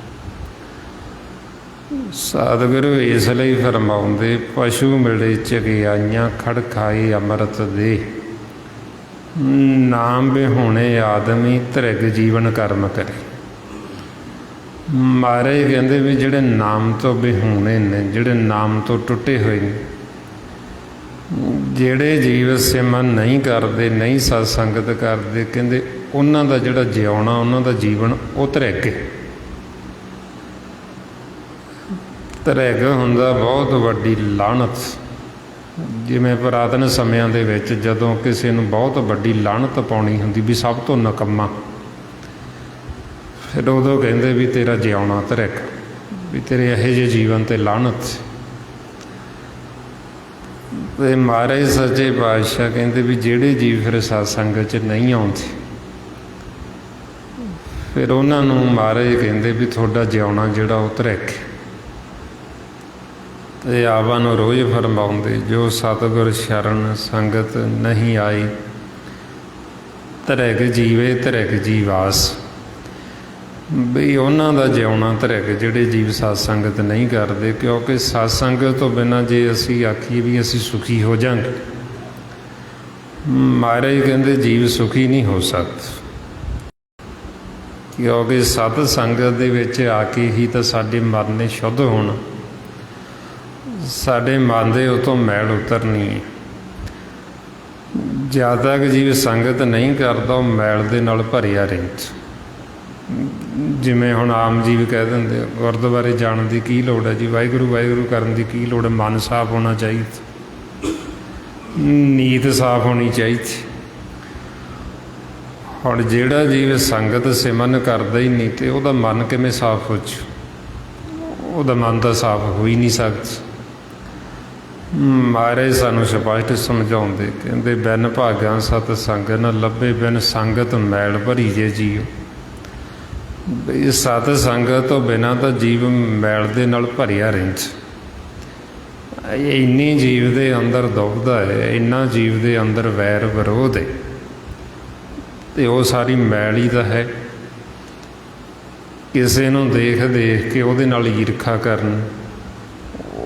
ਸਤਿਗੁਰੂ ਇਸ ਲਈ ਫਰਮਾਉਂਦੇ, ਪਸ਼ੂ ਮਿਲੇ ਚਗਿਆਈਆਂ, ਖੜ ਖਾਏ ਅੰਮ੍ਰਿਤ ਦੇ, ਨਾਮ ਬਿਹੂਣੇ ਆਦਮੀ, ਧ੍ਰਿਗ ਜੀਵਨ ਕਰਮ ਕਰੇ। ਮਹਾਰਾਜ ਕਹਿੰਦੇ ਵੀ ਜਿਹੜੇ ਨਾਮ ਤੋਂ ਬਿਹੂਣੇ ਨੇ, ਜਿਹੜੇ ਨਾਮ ਤੋਂ ਟੁੱਟੇ ਹੋਏ ਨੇ, ਜਿਹੜੇ ਜੀਵ ਸਿਮਰਨ ਨਹੀਂ ਕਰਦੇ, ਨਹੀਂ ਸਤ ਸੰਗਤ ਕਰਦੇ, ਕਹਿੰਦੇ ਉਹਨਾਂ ਦਾ ਜਿਹੜਾ ਜਿਉਣਾ, ਉਹਨਾਂ ਦਾ ਜੀਵਨ ਉਹ ਧ੍ਰਿਗ ਹੈ। ਧ੍ਰਿਗ ਹੁੰਦਾ ਬਹੁਤ ਵੱਡੀ ਲਾਹਨਤ। ਜਿਵੇਂ ਪੁਰਾਤਨ ਸਮਿਆਂ ਦੇ ਵਿੱਚ ਜਦੋਂ ਕਿਸੇ ਨੂੰ ਬਹੁਤ ਵੱਡੀ ਲਾਹਨਤ ਪਾਉਣੀ ਹੁੰਦੀ, ਵੀ ਸਭ ਤੋਂ ਨਿਕੰਮਾ, ਫਿਰ ਉਦੋਂ ਕਹਿੰਦੇ ਵੀ ਤੇਰਾ ਜਿਉਣਾ ਧ੍ਰਿਗ, ਵੀ ਤੇਰੇ ਇਹੋ ਜਿਹੇ ਜੀਵਨ 'ਤੇ ਲਾਹਨਤ। ਅਤੇ ਮਹਾਰਾਜ ਸੱਚੇ ਪਾਤਸ਼ਾਹ ਕਹਿੰਦੇ ਵੀ ਜਿਹੜੇ ਜੀਵ ਫਿਰ ਸਤ ਸੰਗਤ 'ਚ ਨਹੀਂ ਆਉਂਦੇ, ਫਿਰ ਉਹਨਾਂ ਨੂੰ ਮਹਾਰਾਜ ਕਹਿੰਦੇ ਵੀ ਤੁਹਾਡਾ ਜਿਉਣਾ ਜਿਹੜਾ ਉਹ ਧ੍ਰਿਗ। ਅਤੇ ਆਵਾਂ ਨੂੰ ਰੋਜ਼ ਫਰਮਾਉਂਦੇ, ਜੋ ਸਤਿਗੁਰ ਸ਼ਰਨ ਸੰਗਤ ਨਹੀਂ ਆਈ, ਧ੍ਰਿਗ ਜੀਵੇ ਧ੍ਰਿਗ ਜੀਵਾਸ। ਵੀ ਉਹਨਾਂ ਦਾ ਜਿਉਣਾ ਧ੍ਰਿਗ, ਜਿਹੜੇ ਜੀਵ ਸਤ ਸੰਗਤ ਨਹੀਂ ਕਰਦੇ। ਕਿਉਂਕਿ ਸਤ ਸੰਗਤ ਤੋਂ ਬਿਨਾਂ ਜੇ ਅਸੀਂ ਆਖੀਏ ਵੀ ਅਸੀਂ ਸੁਖੀ ਹੋ ਜਾਵਾਂਗੇ, ਮਹਾਰਾਜ ਕਹਿੰਦੇ ਜੀਵ ਸੁਖੀ ਨਹੀਂ ਹੋ ਸਕਦਾ। ਕਿਉਂਕਿ ਸਤ ਸੰਗਤ ਦੇ ਵਿੱਚ ਆ ਕੇ ਹੀ ਤਾਂ ਸਾਡੇ ਮਨ ਨੇ ਸ਼ੁੱਧ ਹੋਣਾ, ਸਾਡੇ ਮਨ ਦੇ ਉਤੋਂ ਮੈਲ ਉਤਰਨੀ ਹੈ। ਜਦ ਤੱਕ ਜੀਵ ਸੰਗਤ ਨਹੀਂ ਕਰਦਾ, ਉਹ ਮੈਲ ਦੇ ਨਾਲ ਭਰਿਆ ਰਹਿੰਦਾ। ਜਿਵੇਂ ਹੁਣ ਆਮ ਜੀਵ ਕਹਿ ਦਿੰਦੇ ਆ, ਗੁਰਦੁਆਰੇ ਜਾਣ ਦੀ ਕੀ ਲੋੜ ਹੈ ਜੀ, ਵਾਹਿਗੁਰੂ ਵਾਹਿਗੁਰੂ ਕਰਨ ਦੀ ਕੀ ਲੋੜ ਹੈ, ਮਨ ਸਾਫ਼ ਹੋਣਾ ਚਾਹੀਦਾ, ਨੀਤ ਸਾਫ਼ ਹੋਣੀ ਚਾਹੀਦੀ। ਹੁਣ ਜਿਹੜਾ ਜੀਵ ਸੰਗਤ ਸਿਮਰਨ ਕਰਦਾ ਹੀ ਨਹੀਂ ਤੇ ਉਹਦਾ ਮਨ ਕਿਵੇਂ ਸਾਫ਼ ਹੋ ਜੂ? ਉਹਦਾ ਮਨ ਤਾਂ ਸਾਫ਼ ਹੋ ਹੀ ਨਹੀਂ ਸਕਦਾ। ਮਹਾਰਾਜ ਸਾਨੂੰ ਸਪਸ਼ਟ ਸਮਝਾਉਂਦੇ, ਕਹਿੰਦੇ ਬਿਨ ਭਾਗਾਂ ਸਤ ਸੰਗ ਨ ਲੱਭੇ, ਬਿਨ ਸੰਗਤ ਮੈਲ ਭਰੀ ਜੇ ਜੀਓ। ਬਈ ਸਤ ਸੰਗਤ ਤੋਂ ਬਿਨਾਂ ਤਾਂ ਜੀਵ ਮੈਲ ਦੇ ਨਾਲ ਭਰਿਆ ਰਹਿੰਦਾ। ਇੰਨੀ ਜੀਵ ਦੇ ਅੰਦਰ ਦੁਬਦਾ ਹੈ, ਇੰਨਾ ਜੀਵ ਦੇ ਅੰਦਰ ਵੈਰ ਵਿਰੋਧ ਹੈ, ਤੇ ਉਹ ਸਾਰੀ ਮੈਲ ਹੀ ਤਾਂ ਹੈ। ਕਿਸੇ ਨੂੰ ਦੇਖ ਦੇਖ ਕੇ ਉਹਦੇ ਨਾਲ ਈਰਖਾ ਕਰਨੀ,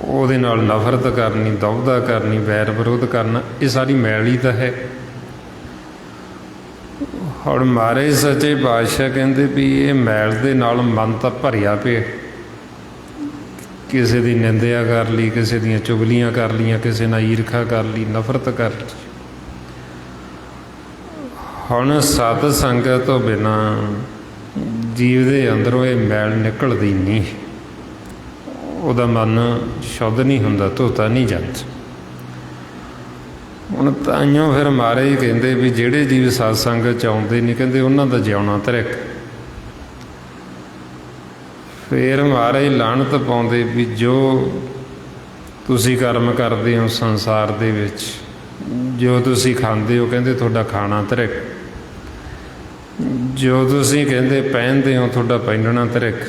ਉਹਦੇ ਨਾਲ ਨਫ਼ਰਤ ਕਰਨੀ, ਦੁਬਦਾ ਕਰਨੀ, ਵੈਰ ਵਿਰੋਧ ਕਰਨਾ, ਇਹ ਸਾਰੀ ਮੈਲ ਹੀ ਤਾਂ ਹੈ। ਹੁਣ ਮਹਾਰਾਜ ਸੱਚੇ ਪਾਤਸ਼ਾਹ ਕਹਿੰਦੇ ਵੀ ਇਹ ਮੈਲ ਦੇ ਨਾਲ ਮਨ ਤਾਂ ਭਰਿਆ ਪਿਆ। ਕਿਸੇ ਦੀ ਨਿੰਦਿਆ ਕਰ ਲਈ, ਕਿਸੇ ਦੀਆਂ ਚੁਗਲੀਆਂ ਕਰ ਲਈਆਂ, ਕਿਸੇ ਨਾਲ ਈਰਖਾ ਕਰ ਲਈ, ਨਫ਼ਰਤ ਕਰ ਲਈ। ਹੁਣ ਸਤ ਸੰਗਤ ਤੋਂ ਬਿਨਾਂ ਜੀਵ ਦੇ ਅੰਦਰੋਂ ਇਹ ਮੈਲ ਨਿਕਲਦੀ ਨਹੀਂ, ਉਹਦਾ ਮਨ ਸ਼ੁੱਧ ਨਹੀਂ ਹੁੰਦਾ, ਧੋਤਾ ਨਹੀਂ ਜਾਂਦਾ। ਹੁਣ ਤਾਈਓ ਫਿਰ ਮਹਾਰਾਜ ਕਹਿੰਦੇ ਵੀ ਜਿਹੜੇ ਜੀਵ ਸਤ ਸੰਗਤ 'ਚ ਆਉਂਦੇ ਨਹੀਂ, ਕਹਿੰਦੇ ਉਹਨਾਂ ਦਾ ਜਿਉਣਾ ਧਰਿਕ। ਫਿਰ ਮਹਾਰਾਜ ਲਾਹਨਤ ਪਾਉਂਦੇ ਵੀ ਜੋ ਤੁਸੀਂ ਕਰਮ ਕਰਦੇ ਹੋ ਸੰਸਾਰ ਦੇ ਵਿੱਚ, ਜੋ ਤੁਸੀਂ ਖਾਂਦੇ ਹੋ, ਕਹਿੰਦੇ ਤੁਹਾਡਾ ਖਾਣਾ ਧਰਿਕ। ਜੋ ਤੁਸੀਂ ਕਹਿੰਦੇ ਪਹਿਨਦੇ ਹੋ, ਤੁਹਾਡਾ ਪਹਿਨਣਾ ਧਰਿਕ।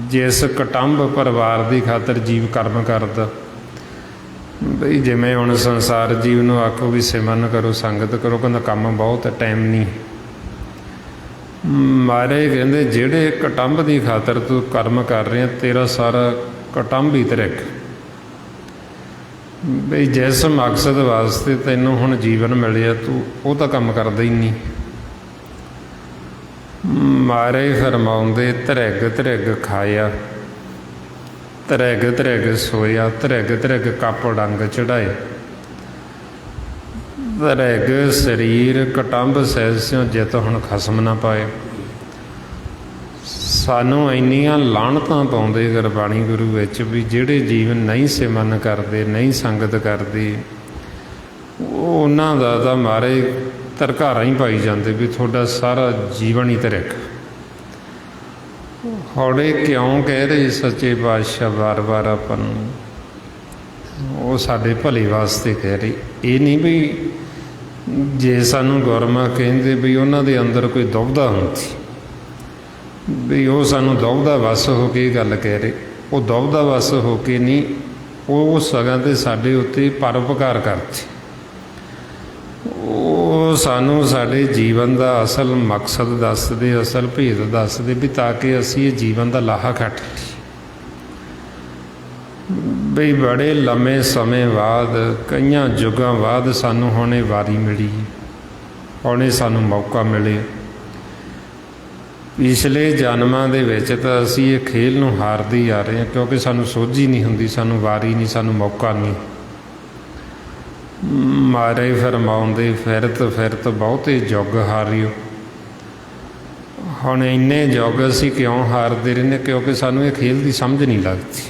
ਜਿਸ ਕੁਟੁੰਬ ਪਰਿਵਾਰ ਦੀ ਖਾਤਰ ਜੀਵ ਕਰਮ ਕਰਦਾ, ਬਈ ਜਿਵੇਂ ਹੁਣ ਸੰਸਾਰ ਜੀਵ ਨੂੰ ਆਖੋ ਵੀ ਸਿਮਰਨ ਕਰੋ, ਸੰਗਤ ਕਰੋ, ਕਹਿੰਦਾ ਕੰਮ ਬਹੁਤ ਹੈ, ਟਾਈਮ ਨਹੀਂ। ਮਹਾਰਾਜ ਕਹਿੰਦੇ ਜਿਹੜੇ ਕੁਟੁੰਬ ਦੀ ਖਾਤਰ ਤੂੰ ਕਰਮ ਕਰ ਰਿਹਾ, ਤੇਰਾ ਸਾਰਾ ਕੁਟੁੰਬ ਹੀ ਧਰਿਕ। ਬਈ ਜਿਸ ਮਕਸਦ ਵਾਸਤੇ ਤੈਨੂੰ ਹੁਣ ਜੀਵਨ ਮਿਲਿਆ, ਤੂੰ ਉਹ ਤਾਂ ਕੰਮ ਕਰਦਾ ਹੀ ਨਹੀਂ। ਮਹਾਰਾਜ ਫਰਮਾਉਂਦੇ ਧਰਿਗ ਧਰਿਗ ਖਾਇਆ, ਧਰਿਗ ਧਰਿਗ ਸੋਇਆ, ਧਰਿਗ ਧਰਿਗ ਕੱਪ ਡੰਗ ਚੜਾਏ। ਧਰਿਗ ਸਰੀਰ ਕੁਟੁੰਬ ਸਹਿਸਿਓ ਜਿਤ ਹੁਣ ਖਸਮ ਨਾ ਪਾਏ। ਸਾਨੂੰ ਇੰਨੀਆਂ ਲਾਹਨਤਾਂ ਪਾਉਂਦੇ ਗੁਰਬਾਣੀ ਗੁਰੂ ਵਿੱਚ ਵੀ ਜਿਹੜੇ ਜੀਵ ਨਹੀਂ ਸਿਮਰਨ ਕਰਦੇ, ਨਹੀਂ ਸੰਗਤ ਕਰਦੇ, ਉਹਨਾਂ ਦਾ ਤਾਂ ਮਹਾਰਾਜ ਧਰਕਾਰਾਂ ਹੀ ਪਾਈ ਜਾਂਦੇ ਵੀ ਤੁਹਾਡਾ ਸਾਰਾ ਜੀਵਨ ਹੀ ਧਰਿਕ। ਹੁਣ ਇਹ ਕਿਉਂ ਕਹਿ ਰਹੇ ਸੱਚੇ ਪਾਤਸ਼ਾਹ ਵਾਰ-ਵਾਰ ਆਪਾਂ ਨੂੰ? ਉਹ ਸਾਡੇ ਭਲੇ ਵਾਸਤੇ ਕਹਿ ਰਹੇ। ਇਹ ਨਹੀਂ ਵੀ ਜੇ ਸਾਨੂੰ ਗੁਰਮੁਖ ਕਹਿੰਦੇ ਵੀ ਉਹਨਾਂ ਦੇ ਅੰਦਰ ਕੋਈ ਦੁਬਦਾ ਹੁੰਦੀ, ਵੀ ਉਹ ਸਾਨੂੰ ਦੁਬਦਾ ਵਸ ਹੋ ਕੇ ਗੱਲ ਕਹਿ ਰਹੇ। ਉਹ ਦੁਬਦਾ ਵਸ ਹੋ ਕੇ ਨਹੀਂ, ਉਹ ਸਗੋਂ ਤੇ ਸਾਡੇ ਉੱਤੇ ਪਰਉਪਕਾਰ ਕਰਦੇ। ਉਹ ਸਾਨੂੰ ਸਾਡੇ ਜੀਵਨ ਦਾ ਅਸਲ ਮਕਸਦ ਦੱਸਦੇ, ਅਸਲ ਭੇਦ ਦੱਸਦੇ, ਵੀ ਤਾਂ ਕਿ ਅਸੀਂ ਇਹ ਜੀਵਨ ਦਾ ਲਾਹਾ ਕੱਟ ਲਈਏ। ਬਈ ਬੜੇ ਲੰਮੇ ਸਮੇਂ ਬਾਅਦ, ਕਈਆਂ ਯੁੱਗਾਂ ਬਾਅਦ ਸਾਨੂੰ ਹੁਣ ਇਹ ਵਾਰੀ ਮਿਲੀ, ਹੁਣ ਇਹ ਸਾਨੂੰ ਮੌਕਾ ਮਿਲੇ। ਪਿਛਲੇ ਜਨਮਾਂ ਦੇ ਵਿੱਚ ਤਾਂ ਅਸੀਂ ਇਹ ਖੇਲ ਨੂੰ ਹਾਰਦੇ ਹੀ ਆ ਰਹੇ ਹਾਂ, ਕਿਉਂਕਿ ਸਾਨੂੰ ਸੋਝੀ ਨਹੀਂ ਹੁੰਦੀ, ਸਾਨੂੰ ਵਾਰੀ ਨਹੀਂ, ਸਾਨੂੰ ਮੌਕਾ ਨਹੀਂ। ਮਹਾਰਾਜ ਫਰਮਾਉਂਦੇ ਫਿਰਤ ਫਿਰਤ ਬਹੁਤੇ ਯੁੱਗ ਹਾਰਿਓ। ਹੁਣ ਇੰਨੇ ਯੁੱਗ ਅਸੀਂ ਕਿਉਂ ਹਾਰਦੇ ਰਹਿੰਦੇ? ਕਿਉਂਕਿ ਸਾਨੂੰ ਇਹ ਖੇਲ ਦੀ ਸਮਝ ਨਹੀਂ ਲੱਗਦੀ।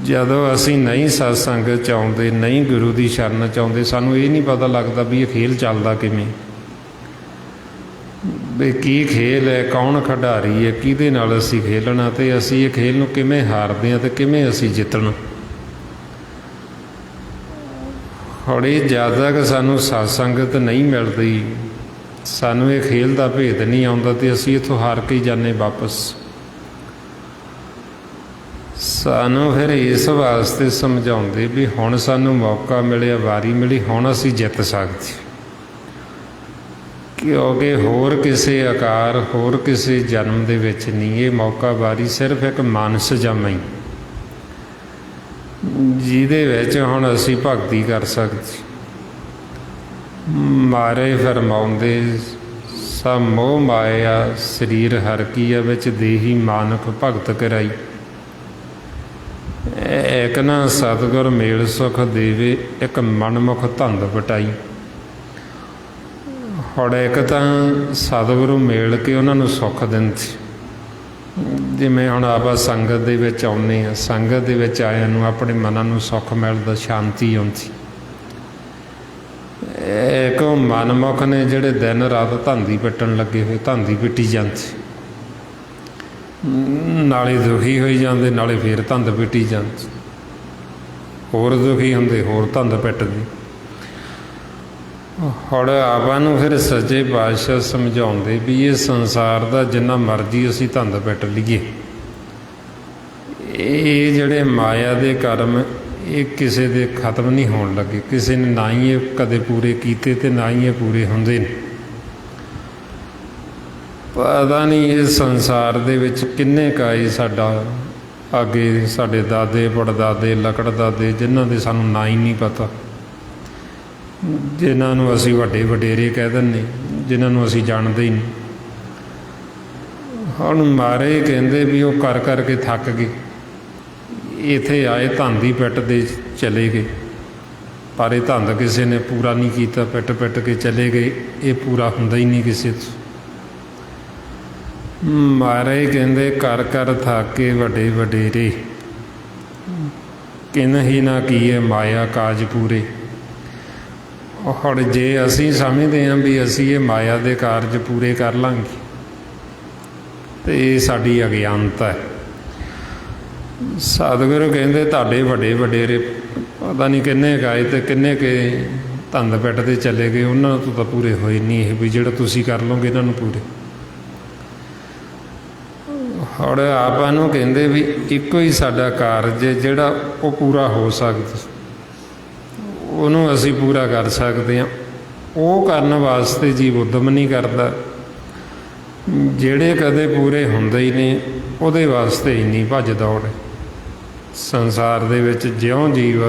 ਜਦੋਂ ਅਸੀਂ ਨਹੀਂ ਸਤਸੰਗ 'ਚ ਆਉਂਦੇ, ਨਹੀਂ ਗੁਰੂ ਦੀ ਸ਼ਰਨ 'ਚ ਆਉਂਦੇ, ਸਾਨੂੰ ਇਹ ਨਹੀਂ ਪਤਾ ਲੱਗਦਾ ਵੀ ਇਹ ਖੇਲ ਚੱਲਦਾ ਕਿਵੇਂ, ਵੀ ਕੀ ਖੇਲ ਹੈ, ਕੌਣ ਖਿਡਾਰੀ ਹੈ, ਕਿਹਦੇ ਨਾਲ ਅਸੀਂ ਖੇਲਣਾ, ਅਤੇ ਅਸੀਂ ਇਹ ਖੇਲ ਨੂੰ ਕਿਵੇਂ ਹਾਰਦੇ ਹਾਂ ਅਤੇ ਕਿਵੇਂ ਅਸੀਂ ਜਿੱਤਣਾ। ਹੁਣ ਇਹ ਜਦ ਤੱਕ ਸਾਨੂੰ ਸਤਸੰਗਤ ਨਹੀਂ ਮਿਲਦੀ, ਸਾਨੂੰ ਇਹ ਖੇਲ ਦਾ ਭੇਦ ਨਹੀਂ ਆਉਂਦਾ, ਅਤੇ ਅਸੀਂ ਇੱਥੋਂ ਹਾਰ ਕੇ ਹੀ ਜਾਂਦੇ ਵਾਪਸ। ਸਾਨੂੰ ਫਿਰ ਇਸ ਵਾਸਤੇ ਸਮਝਾਉਂਦੇ ਵੀ ਹੁਣ ਸਾਨੂੰ ਮੌਕਾ ਮਿਲਿਆ, ਵਾਰੀ ਮਿਲੀ, ਹੁਣ ਅਸੀਂ ਜਿੱਤ ਸਕਦੇ, ਕਿਉਂਕਿ ਹੋਰ ਕਿਸੇ ਆਕਾਰ, ਹੋਰ ਕਿਸੇ ਜਨਮ ਦੇ ਵਿੱਚ ਨਹੀਂ। ਇਹ ਮੌਕਾ ਵਾਰੀ ਸਿਰਫ ਇੱਕ ਮਾਨਸ ਜਾਮਾ ਹੀ, ਜਿਹਦੇ ਵਿੱਚ ਹੁਣ ਅਸੀਂ ਭਗਤੀ ਕਰ ਸਕਦੇ। ਮਾਰੇ ਫਰਮਾਉਂਦੇ ਸਭ ਮੋਹ ਮਾਇਆ ਸਰੀਰ ਹਰ ਕੀਆ, ਵਿੱਚ ਦੇਹੀ ਮਾਨਕ ਭਗਤ ਕਰਾਈ। ਇੱਕ ਨਾ ਸਤਿਗੁਰ ਮੇਲ ਸੁਖ ਦੇਵੇ, ਇੱਕ ਮਨਮੁਖ ਧੰਦ ਵਟਾਈ। ਹੁਣ ਇੱਕ ਤਾਂ ਸਤਿਗੁਰੂ ਮਿਲ ਕੇ ਉਹਨਾਂ ਨੂੰ ਸੁੱਖ ਦਿੰਦੇ, ਜਿਵੇਂ ਹੁਣ ਆਪਾਂ ਸੰਗਤ ਦੇ ਵਿੱਚ ਆਉਂਦੇ ਹਾਂ, ਸੰਗਤ ਦੇ ਵਿੱਚ ਆਇਆਂ ਨੂੰ ਆਪਣੇ ਮਨਾਂ ਨੂੰ ਸੁੱਖ ਮਿਲਦਾ, ਸ਼ਾਂਤੀ ਆਉਂਦੀ। ਇੱਕ ਮਨਮੁਖ ਨੇ ਜਿਹੜੇ ਦਿਨ ਰਾਤ ਧਾਂਦੀ ਪਿੱਟਣ ਲੱਗੇ ਹੋਏ, ਧਾਂਦੀ ਪਿੱਟੀ ਜਾਂਦੇ, ਨਾਲੇ ਦੁਖੀ ਹੋਈ ਜਾਂਦੇ, ਨਾਲੇ ਫਿਰ ਧੰਦ ਪਿੱਟੀ ਜਾਂਦੇ, ਹੋਰ ਦੁਖੀ ਹੁੰਦੇ, ਹੋਰ ਧੰਦ ਪਿੱਟਦੇ। ਹੁਣ ਆਪਾਂ ਨੂੰ ਫਿਰ ਸੱਚੇ ਪਾਤਸ਼ਾਹ ਸਮਝਾਉਂਦੇ ਵੀ ਇਹ ਸੰਸਾਰ ਦਾ ਜਿੰਨਾ ਮਰਜ਼ੀ ਅਸੀਂ ਧੰਦ ਪਿੱਟ ਲਈਏ, ਇਹ ਜਿਹੜੇ ਮਾਇਆ ਦੇ ਕਰਮ ਇਹ ਕਿਸੇ ਦੇ ਖਤਮ ਨਹੀਂ ਹੋਣ ਲੱਗੇ। ਕਿਸੇ ਨੇ ਨਾ ਹੀ ਇਹ ਕਦੇ ਪੂਰੇ ਕੀਤੇ ਅਤੇ ਨਾ ਹੀ ਇਹ ਪੂਰੇ ਹੁੰਦੇ ਨੇ। ਪਤਾ ਨਹੀਂ ਇਹ ਸੰਸਾਰ ਦੇ ਵਿੱਚ ਕਿੰਨੇ ਕਾਏ ਸਾਡਾ ਅੱਗੇ ਸਾਡੇ ਦਾਦੇ ਪੜਦਾਦੇ ਲਕੜਦਾਦੇ, ਜਿਨ੍ਹਾਂ ਦੇ ਸਾਨੂੰ ਨਾ ਹੀ ਨਹੀਂ ਪਤਾ, ਜਿਨ੍ਹਾਂ ਨੂੰ ਅਸੀਂ ਵੱਡੇ ਵਡੇਰੇ ਕਹਿ ਦਿੰਦੇ, ਜਿਨ੍ਹਾਂ ਨੂੰ ਅਸੀਂ ਜਾਣਦੇ ਹੀ ਨਹੀਂ। ਹੁਣ ਮਾਰੇ ਕਹਿੰਦੇ ਵੀ ਉਹ ਕਰ ਕਰਕੇ ਥੱਕ ਗਏ, ਇੱਥੇ ਆਏ ਧੰਦੀ ਪਿੱਟ ਦੇ ਚਲੇ ਗਏ, ਪਰ ਇਹ ਧੰਦ ਕਿਸੇ ਨੇ ਪੂਰਾ ਨਹੀਂ ਕੀਤਾ, ਪਿੱਟ ਪਿੱਟ ਕੇ ਚਲੇ ਗਏ, ਇਹ ਪੂਰਾ ਹੁੰਦਾ ਹੀ ਨਹੀਂ ਕਿਸੇ ਤੋਂ। ਮਾਰੇ ਕਹਿੰਦੇ ਕਰ ਕਰ ਥੱਕ ਕੇ ਵੱਡੇ ਵਡੇਰੇ, ਕਿਨਹੀ ਨਾ ਕੀਏ ਮਾਇਆ ਕਾਜ ਪੂਰੇ। ਹੁਣ ਜੇ ਅਸੀਂ ਸਮਝਦੇ ਹਾਂ ਵੀ ਅਸੀਂ ਇਹ ਮਾਇਆ ਦੇ ਕਾਰਜ ਪੂਰੇ ਕਰ ਲਾਂਗੇ, ਅਤੇ ਇਹ ਸਾਡੀ ਅਗਿਆਨਤਾ ਹੈ। ਸਤਿਗੁਰੂ ਕਹਿੰਦੇ ਤੁਹਾਡੇ ਵੱਡੇ ਵਡੇਰੇ ਪਤਾ ਨਹੀਂ ਕਿੰਨੇ ਗਾਏ ਅਤੇ ਕਿੰਨੇ ਕੁ ਧੰਦ ਪਿੱਟਦੇ ਚਲੇ ਗਏ, ਉਹਨਾਂ ਤੋਂ ਤਾਂ ਪੂਰੇ ਹੋਏ ਨਹੀਂ ਇਹ ਵੀ ਜਿਹੜਾ ਤੁਸੀਂ ਕਰ ਲਓਗੇ ਇਹਨਾਂ ਨੂੰ ਪੂਰੇ। ਹੁਣ ਆਪਾਂ ਨੂੰ ਕਹਿੰਦੇ ਵੀ ਇੱਕੋ ਹੀ ਸਾਡਾ ਕਾਰਜ ਜਿਹੜਾ ਉਹ ਪੂਰਾ ਹੋ ਸਕਦਾ, ਉਹਨੂੰ ਅਸੀਂ ਪੂਰਾ ਕਰ ਸਕਦੇ ਹਾਂ। ਉਹ ਕਰਨ ਵਾਸਤੇ ਜੀਵ ਉੱਦਮ ਨਹੀਂ ਕਰਦਾ, ਜਿਹੜੇ ਕਦੇ ਪੂਰੇ ਹੁੰਦੇ ਹੀ ਨੇ ਉਹਦੇ ਵਾਸਤੇ ਇੰਨੀ ਭੱਜ ਦੌੜ। ਸੰਸਾਰ ਦੇ ਵਿੱਚ ਜਿਉਂ ਜੀਵ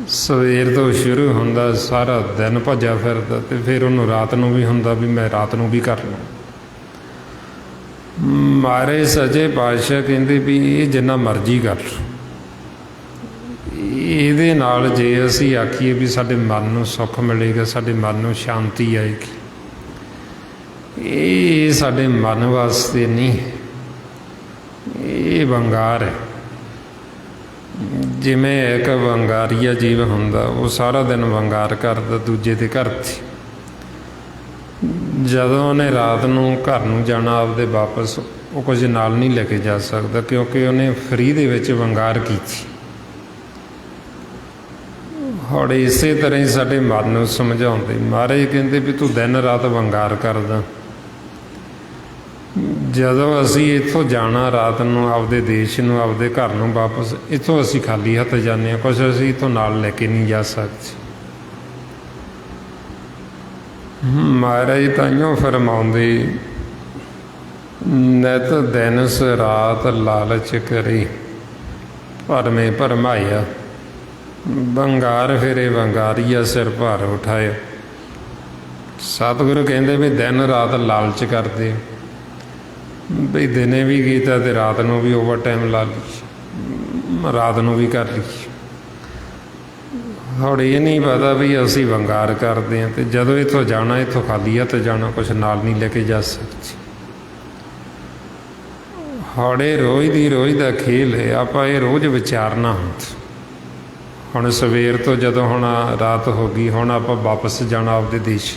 ਸਵੇਰ ਤੋਂ ਸ਼ੁਰੂ ਹੁੰਦਾ, ਸਾਰਾ ਦਿਨ ਭੱਜਾ ਫਿਰਦਾ, ਅਤੇ ਫਿਰ ਉਹਨੂੰ ਰਾਤ ਨੂੰ ਵੀ ਹੁੰਦਾ ਵੀ ਮੈਂ ਰਾਤ ਨੂੰ ਵੀ ਕਰ ਲਵਾਂ। ਮਾਰੇ ਸੱਚੇ ਪਾਤਸ਼ਾਹ ਕਹਿੰਦੇ ਵੀ ਇਹ ਜਿੰਨਾ ਮਰਜ਼ੀ ਕਰ ਲਓ, ਇਹਦੇ ਨਾਲ ਜੇ ਅਸੀਂ ਆਖੀਏ ਵੀ ਸਾਡੇ ਮਨ ਨੂੰ ਸੁੱਖ ਮਿਲੇਗਾ, ਸਾਡੇ ਮਨ ਨੂੰ ਸ਼ਾਂਤੀ ਆਏਗੀ, ਇਹ ਸਾਡੇ ਮਨ ਵਾਸਤੇ ਨਹੀਂ, ਇਹ ਵੰਗਾਰ ਹੈ। ਜਿਵੇਂ ਇੱਕ ਵੰਗਾਰੀਆ ਜੀਵ ਹੁੰਦਾ, ਉਹ ਸਾਰਾ ਦਿਨ ਵੰਗਾਰ ਕਰਦਾ ਦੂਜੇ ਦੇ ਘਰ 'ਤੇ, ਜਦੋਂ ਉਹਨੇ ਰਾਤ ਨੂੰ ਘਰ ਨੂੰ ਜਾਣਾ ਆਪਦੇ ਵਾਪਸ, ਉਹ ਕੁਝ ਨਾਲ ਨਹੀਂ ਲੈ ਕੇ ਜਾ ਸਕਦਾ, ਕਿਉਂਕਿ ਉਹਨੇ ਫਰੀ ਦੇ ਵਿੱਚ ਵੰਗਾਰ ਕੀਤੀ। ਹੁਣ ਇਸੇ ਤਰ੍ਹਾਂ ਹੀ ਸਾਡੇ ਮਨ ਨੂੰ ਸਮਝਾਉਂਦੇ, ਮਹਾਰਾਜ ਕਹਿੰਦੇ ਵੀ ਤੂੰ ਦਿਨ ਰਾਤ ਵੰਗਾਰ ਕਰਦਾ, ਜਦੋਂ ਅਸੀਂ ਇੱਥੋਂ ਜਾਣਾ ਰਾਤ ਨੂੰ ਆਪਦੇ ਦੇਸ਼ ਨੂੰ, ਆਪਦੇ ਘਰ ਨੂੰ ਵਾਪਸ, ਇੱਥੋਂ ਅਸੀਂ ਖਾਲੀ ਹੱਥ ਜਾਂਦੇ ਹਾਂ, ਕੁਛ ਅਸੀਂ ਇੱਥੋਂ ਨਾਲ ਲੈ ਕੇ ਨਹੀਂ ਜਾ ਸਕਦੇ। ਮਹਾਰਾਜ ਤਾਈਓ ਫਰਮਾਉਂਦੇ, ਨਿਤ ਦਿਨਸ ਰਾਤ ਲਾਲਚ ਕਰੇ, ਭਰਮੇ ਭਰਮਾਇਆ, ਵੰਗਾਰ ਫਿਰੇ ਵੰਗਾਰੀਆ ਸਿਰ ਭਾਰ ਉਠਾਇਆ। ਸਤਿਗੁਰੂ ਕਹਿੰਦੇ ਵੀ ਦਿਨ ਰਾਤ ਲਾਲਚ ਕਰਦੇ, ਬਈ ਦਿਨੇ ਵੀ ਕੀਤਾ ਅਤੇ ਰਾਤ ਨੂੰ ਵੀ ਓਵਰ ਟਾਈਮ ਲਾ ਲਈ, ਰਾਤ ਨੂੰ ਵੀ ਕਰ ਲਈ। ਹੁਣ ਇਹ ਨਹੀਂ ਪਤਾ ਵੀ ਅਸੀਂ ਵੰਗਾਰ ਕਰਦੇ ਹਾਂ, ਅਤੇ ਜਦੋਂ ਇੱਥੋਂ ਜਾਣਾ, ਇੱਥੋਂ ਖਾਲੀ ਹੱਥ ਜਾਣਾ, ਕੁਛ ਨਾਲ ਨਹੀਂ ਲੈ ਕੇ ਜਾ ਸਕਦੇ। ਹੁਣ ਇਹ ਰੋਜ਼ ਦੀ ਰੋਜ਼ ਦਾ ਖੇਲ ਹੈ, ਆਪਾਂ ਇਹ ਰੋਜ਼ ਵਿਚਾਰਨਾ ਹੁੰਦਾ। ਹੁਣ ਸਵੇਰ ਤੋਂ ਜਦੋਂ ਹੁਣ ਰਾਤ ਹੋ ਗਈ, ਹੁਣ ਆਪਾਂ ਵਾਪਸ ਜਾਣਾ ਆਪਦੇ ਦੇਸ਼।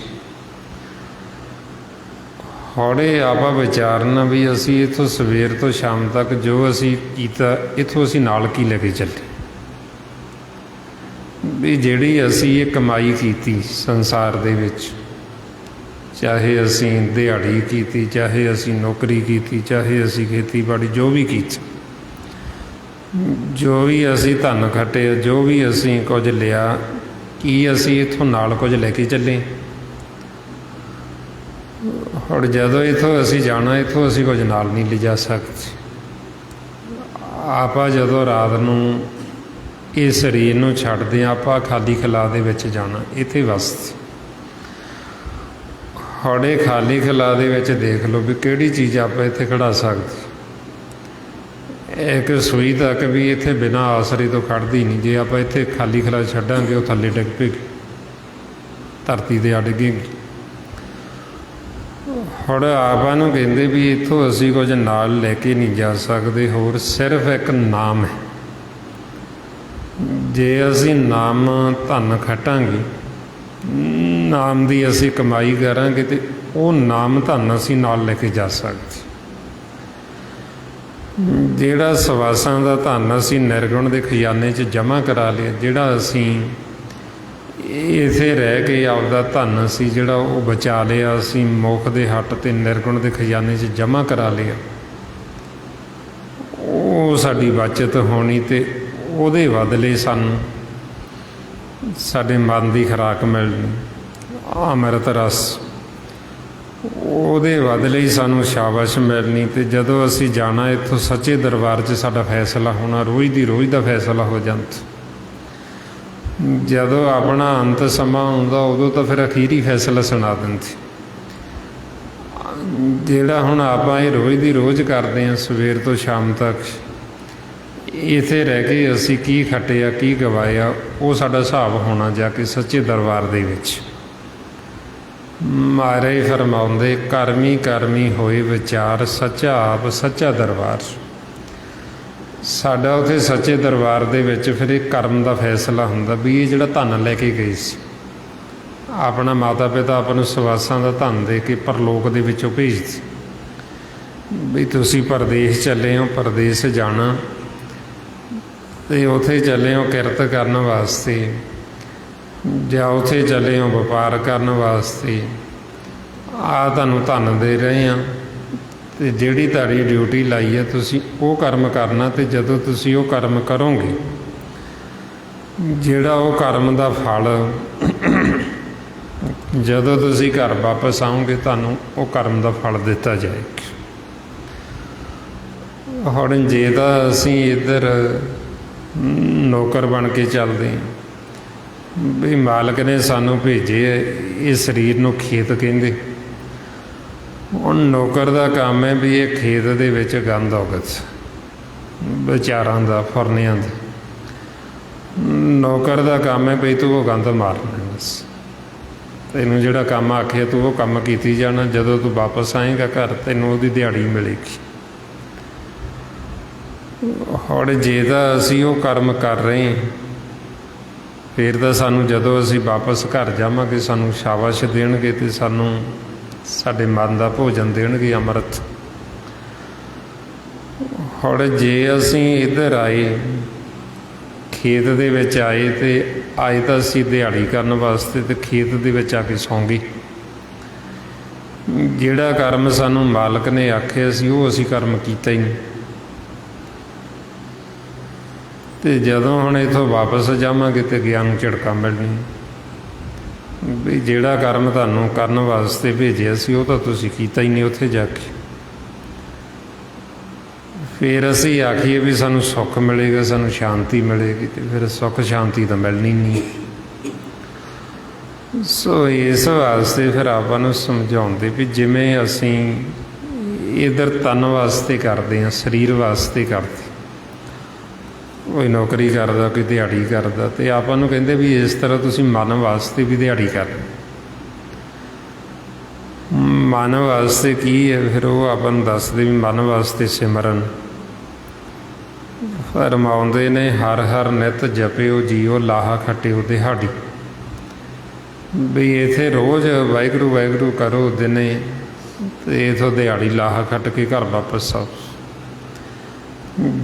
ਹੁਣ ਇਹ ਆਪਾਂ ਵਿਚਾਰਨਾ ਵੀ ਅਸੀਂ ਇੱਥੋਂ ਸਵੇਰ ਤੋਂ ਸ਼ਾਮ ਤੱਕ ਜੋ ਅਸੀਂ ਕੀਤਾ, ਇੱਥੋਂ ਅਸੀਂ ਨਾਲ ਕੀ ਲੈ ਕੇ ਚੱਲੇ। ਵੀ ਜਿਹੜੀ ਅਸੀਂ ਇਹ ਕਮਾਈ ਕੀਤੀ ਸੰਸਾਰ ਦੇ ਵਿੱਚ, ਚਾਹੇ ਅਸੀਂ ਦਿਹਾੜੀ ਕੀਤੀ, ਚਾਹੇ ਅਸੀਂ ਨੌਕਰੀ ਕੀਤੀ, ਚਾਹੇ ਅਸੀਂ ਖੇਤੀਬਾੜੀ, ਜੋ ਵੀ ਕੀਤੀ, ਜੋ ਵੀ ਅਸੀਂ ਧਨ ਖੱਟੇ, ਜੋ ਵੀ ਅਸੀਂ ਕੁਝ ਲਿਆ, ਕੀ ਅਸੀਂ ਇੱਥੋਂ ਨਾਲ ਕੁਝ ਲੈ ਕੇ ਚੱਲੇ। ਹੁਣ ਜਦੋਂ ਇੱਥੋਂ ਅਸੀਂ ਜਾਣਾ, ਇੱਥੋਂ ਅਸੀਂ ਕੁਝ ਨਾਲ ਨਹੀਂ ਲਿਜਾ ਸਕਦੇ। ਆਪਾਂ ਜਦੋਂ ਰਾਤ ਨੂੰ ਇਹ ਸਰੀਰ ਨੂੰ ਛੱਡਦੇ ਹਾਂ, ਆਪਾਂ ਖਾਲੀ ਖਲਾ ਦੇ ਵਿੱਚ ਜਾਣਾ, ਇੱਥੇ ਵਾਸਤੇ। ਹੁਣ ਇਹ ਖਾਲੀ ਖਲਾ ਦੇ ਵਿੱਚ ਦੇਖ ਲਓ ਵੀ ਕਿਹੜੀ ਚੀਜ਼ ਆਪਾਂ ਇੱਥੇ ਖੜਾ ਸਕਦੇ। ਇੱਕ ਸੂਈ ਤੱਕ ਵੀ ਇੱਥੇ ਬਿਨਾਂ ਆਸਰੇ ਤੋਂ ਖੜ੍ਹਦੀ ਨਹੀਂ। ਜੇ ਆਪਾਂ ਇੱਥੇ ਖਾਲੀ ਖਲਾ ਛੱਡਾਂਗੇ, ਉਹ ਥੱਲੇ ਡਿੱਗ ਪਏਗੀ, ਧਰਤੀ 'ਤੇ ਆ ਡਿੱਗੇਗੀ। ਹੁਣ ਆਪਾਂ ਨੂੰ ਕਹਿੰਦੇ ਵੀ ਇੱਥੋਂ ਅਸੀਂ ਕੁਝ ਨਾਲ ਲੈ ਕੇ ਨਹੀਂ ਜਾ ਸਕਦੇ, ਹੋਰ ਸਿਰਫ ਇੱਕ ਨਾਮ ਹੈ। ਜੇ ਅਸੀਂ ਨਾਮ ਧਨ ਖਟਾਂਗੇ, ਨਾਮ ਦੀ ਅਸੀਂ ਕਮਾਈ ਕਰਾਂਗੇ, ਤੇ ਉਹ ਨਾਮ ਧਨ ਅਸੀਂ ਨਾਲ ਲੈ ਕੇ ਜਾ ਸਕਦੇ। ਜਿਹੜਾ ਸਵਾਸਾਂ ਦਾ ਧਨ ਅਸੀਂ ਨਿਰਗੁਣ ਦੇ ਖਜ਼ਾਨੇ 'ਚ ਜਮ੍ਹਾਂ ਕਰਾ ਲਿਆ, ਜਿਹੜਾ ਅਸੀਂ ਇੱਥੇ ਰਹਿ ਕੇ ਆਪਦਾ ਧਨ ਅਸੀਂ ਜਿਹੜਾ ਉਹ ਬਚਾ ਲਿਆ, ਅਸੀਂ ਮੁਖ ਦੇ ਹੱਟ ਤੇ ਨਿਰਗੁਣ ਦੇ ਖਜ਼ਾਨੇ 'ਚ ਜਮ੍ਹਾਂ ਕਰਾ ਲਿਆ, ਉਹ ਸਾਡੀ ਬਚਤ ਹੋਣੀ, ਤੇ ਉਹਦੇ ਬਦਲੇ ਸਾਨੂੰ ਸਾਡੇ ਮਨ ਦੀ ਖੁਰਾਕ ਮਿਲਣੀ, ਅੰਮ੍ਰਿਤ ਰਸ, ਉਹਦੇ ਬਦਲੇ ਹੀ ਸਾਨੂੰ ਸ਼ਾਬਾਸ਼ ਮਿਲਣੀ। ਤੇ ਜਦੋਂ ਅਸੀਂ ਜਾਣਾ ਇੱਥੋਂ ਸੱਚੇ ਦਰਬਾਰ 'ਚ ਸਾਡਾ ਫੈਸਲਾ ਹੋਣਾ, ਰੋਜ਼ ਦੀ ਰੋਜ਼ ਦਾ ਫੈਸਲਾ ਹੋ ਜਾਂਦਾ। ਜਦੋਂ ਆਪਣਾ ਅੰਤ ਸਮਾਂ ਆਉਂਦਾ ਉਦੋਂ ਤਾਂ ਫਿਰ ਅਖੀਰੀ ਫੈਸਲਾ ਸੁਣਾ ਦਿੰਦੇ। ਜਿਹੜਾ ਹੁਣ ਆਪਾਂ ਇਹ ਰੋਜ਼ ਦੀ ਰੋਜ਼ ਕਰਦੇ ਹਾਂ, ਸਵੇਰ ਤੋਂ ਸ਼ਾਮ ਤੱਕ ਇੱਥੇ ਰਹਿ ਕੇ ਅਸੀਂ ਕੀ ਖੱਟਿਆ ਕੀ ਗਵਾਇਆ, ਉਹ ਸਾਡਾ ਹਿਸਾਬ ਹੋਣਾ ਜਾ ਕੇ ਸੱਚੇ ਦਰਬਾਰ ਦੇ ਵਿੱਚ। ਮਹਾਰਾਜ ਫਰਮਾਉਂਦੇ, ਕਰਮੀ ਕਰਮੀ ਹੋਏ ਵਿਚਾਰ, ਸੱਚਾ ਆਪ ਸੱਚਾ ਦਰਬਾਰ। ਸਾਡਾ ਉੱਥੇ ਸੱਚੇ ਦਰਬਾਰ ਦੇ ਵਿੱਚ ਫਿਰ ਇਹ ਕਰਮ ਦਾ ਫੈਸਲਾ ਹੁੰਦਾ ਵੀ ਇਹ ਜਿਹੜਾ ਧਨ ਲੈ ਕੇ ਗਏ ਸੀ, ਆਪਣਾ ਮਾਤਾ ਪਿਤਾ ਆਪਾਂ ਨੂੰ ਸਵਾਸਾਂ ਦਾ ਧਨ ਦੇ ਕੇ ਪਰਲੋਕ ਦੇ ਵਿੱਚੋਂ ਭੇਜਦੇ ਵੀ ਤੁਸੀਂ ਪਰਦੇਸ ਚੱਲੇ ਹੋ, ਪਰਦੇਸ ਜਾਣਾ, ਅਤੇ ਉੱਥੇ ਚੱਲੇ ਹੋ ਕਿਰਤ ਕਰਨ ਵਾਸਤੇ, ਜਾਂ ਉੱਥੇ ਚੱਲੇ ਹੋ ਵਪਾਰ ਕਰਨ ਵਾਸਤੇ, ਆਹ ਤੁਹਾਨੂੰ ਧਨ ਦੇ ਰਹੇ ਹਾਂ, ਅਤੇ ਜਿਹੜੀ ਤੁਹਾਡੀ ਡਿਊਟੀ ਲਾਈ ਹੈ ਤੁਸੀਂ ਉਹ ਕਰਮ ਕਰਨਾ। ਅਤੇ ਜਦੋਂ ਤੁਸੀਂ ਉਹ ਕਰਮ ਕਰੋਗੇ, ਜਿਹੜਾ ਉਹ ਕਰਮ ਦਾ ਫਲ ਜਦੋਂ ਤੁਸੀਂ ਘਰ ਵਾਪਸ ਆਓਗੇ, ਤੁਹਾਨੂੰ ਉਹ ਕਰਮ ਦਾ ਫਲ ਦਿੱਤਾ ਜਾਏਗਾ। ਹੁਣ ਜੇ ਤਾਂ ਅਸੀਂ ਇੱਧਰ ਨੌਕਰ ਬਣ ਕੇ ਚੱਲਦੇ ਹਾਂ ਵੀ ਮਾਲਕ ਨੇ ਸਾਨੂੰ ਭੇਜੇ, ਇਹ ਸਰੀਰ ਨੂੰ ਖੇਤ ਕਹਿੰਦੇ। ਹੁਣ ਨੌਕਰ ਦਾ ਕੰਮ ਹੈ ਵੀ ਇਹ ਖੇਤ ਦੇ ਵਿੱਚ ਗੰਦ ਉਗਤ ਵਿਚਾਰਾਂ ਦਾ, ਫੁਰਨਿਆਂ ਦਾ। ਨੌਕਰ ਦਾ ਕੰਮ ਹੈ ਵੀ ਤੂੰ ਉਹ ਗੰਦ ਮਾਰਨਾ, ਬਸ ਤੈਨੂੰ ਜਿਹੜਾ ਕੰਮ ਆਖਿਆ ਤੂੰ ਉਹ ਕੰਮ ਕੀਤੀ ਜਾਣਾ। ਜਦੋਂ ਤੂੰ ਵਾਪਸ ਆਏਗਾ ਘਰ, ਤੈਨੂੰ ਉਹਦੀ ਦਿਹਾੜੀ ਮਿਲੇਗੀ। ਹੁਣ ਜੇ ਤਾਂ ਅਸੀਂ ਉਹ ਕਰਮ ਕਰ ਰਹੇ ਹਾਂ, ਫਿਰ ਤਾਂ ਸਾਨੂੰ ਜਦੋਂ ਅਸੀਂ ਵਾਪਸ ਘਰ ਜਾਵਾਂਗੇ ਸਾਨੂੰ ਸ਼ਾਬਾਸ਼ ਦੇਣਗੇ, ਅਤੇ ਸਾਨੂੰ ਸਾਡੇ ਮਨ ਦਾ ਭੋਜਨ ਦੇਣਗੇ, ਅੰਮ੍ਰਿਤ। ਹੁਣ ਜੇ ਅਸੀਂ ਇੱਧਰ ਆਏ, ਖੇਤ ਦੇ ਵਿੱਚ ਆਏ, ਅਤੇ ਆਏ ਤਾਂ ਅਸੀਂ ਦਿਹਾੜੀ ਕਰਨ ਵਾਸਤੇ, ਅਤੇ ਖੇਤ ਦੇ ਵਿੱਚ ਆ ਕੇ ਸੌਂ ਗਏ। ਜਿਹੜਾ ਕਰਮ ਸਾਨੂੰ ਮਾਲਕ ਨੇ ਆਖਿਆ ਸੀ ਉਹ ਅਸੀਂ ਕਰਮ ਕੀਤਾ ਹੀ ਨਹੀਂ। ਅਤੇ ਜਦੋਂ ਹੁਣ ਇੱਥੋਂ ਵਾਪਸ ਜਾਵਾਂਗੇ ਤਾਂ ਗਿਆਨ ਨੂੰ ਝਟਕਾ ਮਿਲਣੀ ਵੀ ਜਿਹੜਾ ਕਰਮ ਤੁਹਾਨੂੰ ਕਰਨ ਵਾਸਤੇ ਭੇਜਿਆ ਸੀ ਉਹ ਤਾਂ ਤੁਸੀਂ ਕੀਤਾ ਹੀ ਨਹੀਂ ਉੱਥੇ ਜਾ ਕੇ। ਫਿਰ ਅਸੀਂ ਆਖੀਏ ਵੀ ਸਾਨੂੰ ਸੁੱਖ ਮਿਲੇਗਾ, ਸਾਨੂੰ ਸ਼ਾਂਤੀ ਮਿਲੇਗੀ, ਅਤੇ ਫਿਰ ਸੁੱਖ ਸ਼ਾਂਤੀ ਤਾਂ ਮਿਲਣੀ ਨਹੀਂ। ਸੋ ਇਸ ਵਾਸਤੇ ਫਿਰ ਆਪਾਂ ਨੂੰ ਸਮਝਾਉਂਦੇ ਵੀ ਜਿਵੇਂ ਅਸੀਂ ਇੱਧਰ ਤਨ ਵਾਸਤੇ ਕਰਦੇ ਹਾਂ, ਸਰੀਰ ਵਾਸਤੇ ਕਰਦੇ, ਕੋਈ ਨੌਕਰੀ ਕਰਦਾ, ਕੋਈ ਦਿਹਾੜੀ ਕਰਦਾ, ਅਤੇ ਆਪਾਂ ਨੂੰ ਕਹਿੰਦੇ ਵੀ ਇਸ ਤਰ੍ਹਾਂ ਤੁਸੀਂ ਮਨ ਵਾਸਤੇ ਵੀ ਦਿਹਾੜੀ ਕਰ। ਮਨ ਵਾਸਤੇ ਕੀ ਹੈ ਫਿਰ ਉਹ ਆਪਾਂ ਨੂੰ ਦੱਸਦੇ ਵੀ ਮਨ ਵਾਸਤੇ ਸਿਮਰਨ। ਫਰਮਾਉਂਦੇ ਨੇ, ਹਰ ਹਰ ਨਿਤ ਜਪਿਓ ਜੀਓ, ਲਾਹਾ ਖਟਿਓ ਦਿਹਾੜੀ। ਵੀ ਇੱਥੇ ਰੋਜ਼ ਵਾਹਿਗੁਰੂ ਵਾਹਿਗੁਰੂ ਕਰੋ ਦਿਨੇ, ਅਤੇ ਇੱਥੋਂ ਦਿਹਾੜੀ ਲਾਹਾ ਖੱਟ ਕੇ ਘਰ ਵਾਪਸ ਆਓ।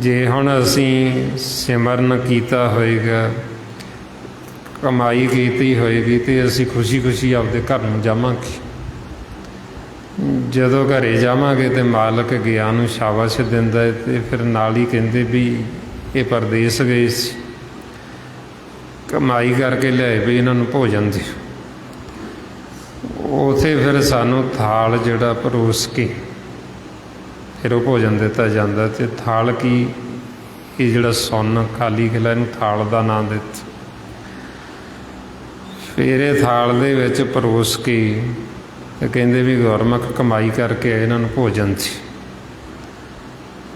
ਜੇ ਹੁਣ ਅਸੀਂ ਸਿਮਰਨ ਕੀਤਾ ਹੋਏਗਾ, ਕਮਾਈ ਕੀਤੀ ਹੋਏਗੀ, ਅਤੇ ਅਸੀਂ ਖੁਸ਼ੀ ਖੁਸ਼ੀ ਆਪਦੇ ਘਰ ਨੂੰ ਜਾਵਾਂਗੇ। ਜਦੋਂ ਘਰੇ ਜਾਵਾਂਗੇ ਅਤੇ ਮਾਲਕ ਗਿਆਨ ਨੂੰ ਸ਼ਾਬਾਸ਼ ਦਿੰਦਾ ਹੈ, ਅਤੇ ਫਿਰ ਨਾਲ ਹੀ ਕਹਿੰਦੇ ਵੀ ਇਹ ਪਰਦੇਸ ਗਏ ਸੀ, ਕਮਾਈ ਕਰਕੇ ਲਿਆਏ ਵੀ ਇਹਨਾਂ ਨੂੰ ਭੋਜਨ ਦਿਓ। ਉੱਥੇ ਫਿਰ ਸਾਨੂੰ ਥਾਲ ਜਿਹੜਾ ਪਰੋਸ ਕੇ ਫਿਰ ਉਹ ਭੋਜਨ ਦਿੱਤਾ ਜਾਂਦਾ। ਅਤੇ ਥਾਲ ਕੀ, ਇਹ ਜਿਹੜਾ ਸੁੰਨ ਖਾਲੀ ਕਿਲਾ, ਇਹਨੂੰ ਥਾਲ ਦਾ ਨਾਂ ਦਿੱਤਾ। ਫਿਰ ਇਹ ਥਾਲ ਦੇ ਵਿੱਚ ਪਰੋਸ ਕੇ ਅਤੇ ਕਹਿੰਦੇ ਵੀ ਗੁਰਮੁਖ ਕਮਾਈ ਕਰਕੇ ਇਹਨਾਂ ਨੂੰ ਭੋਜਨ ਸੀ।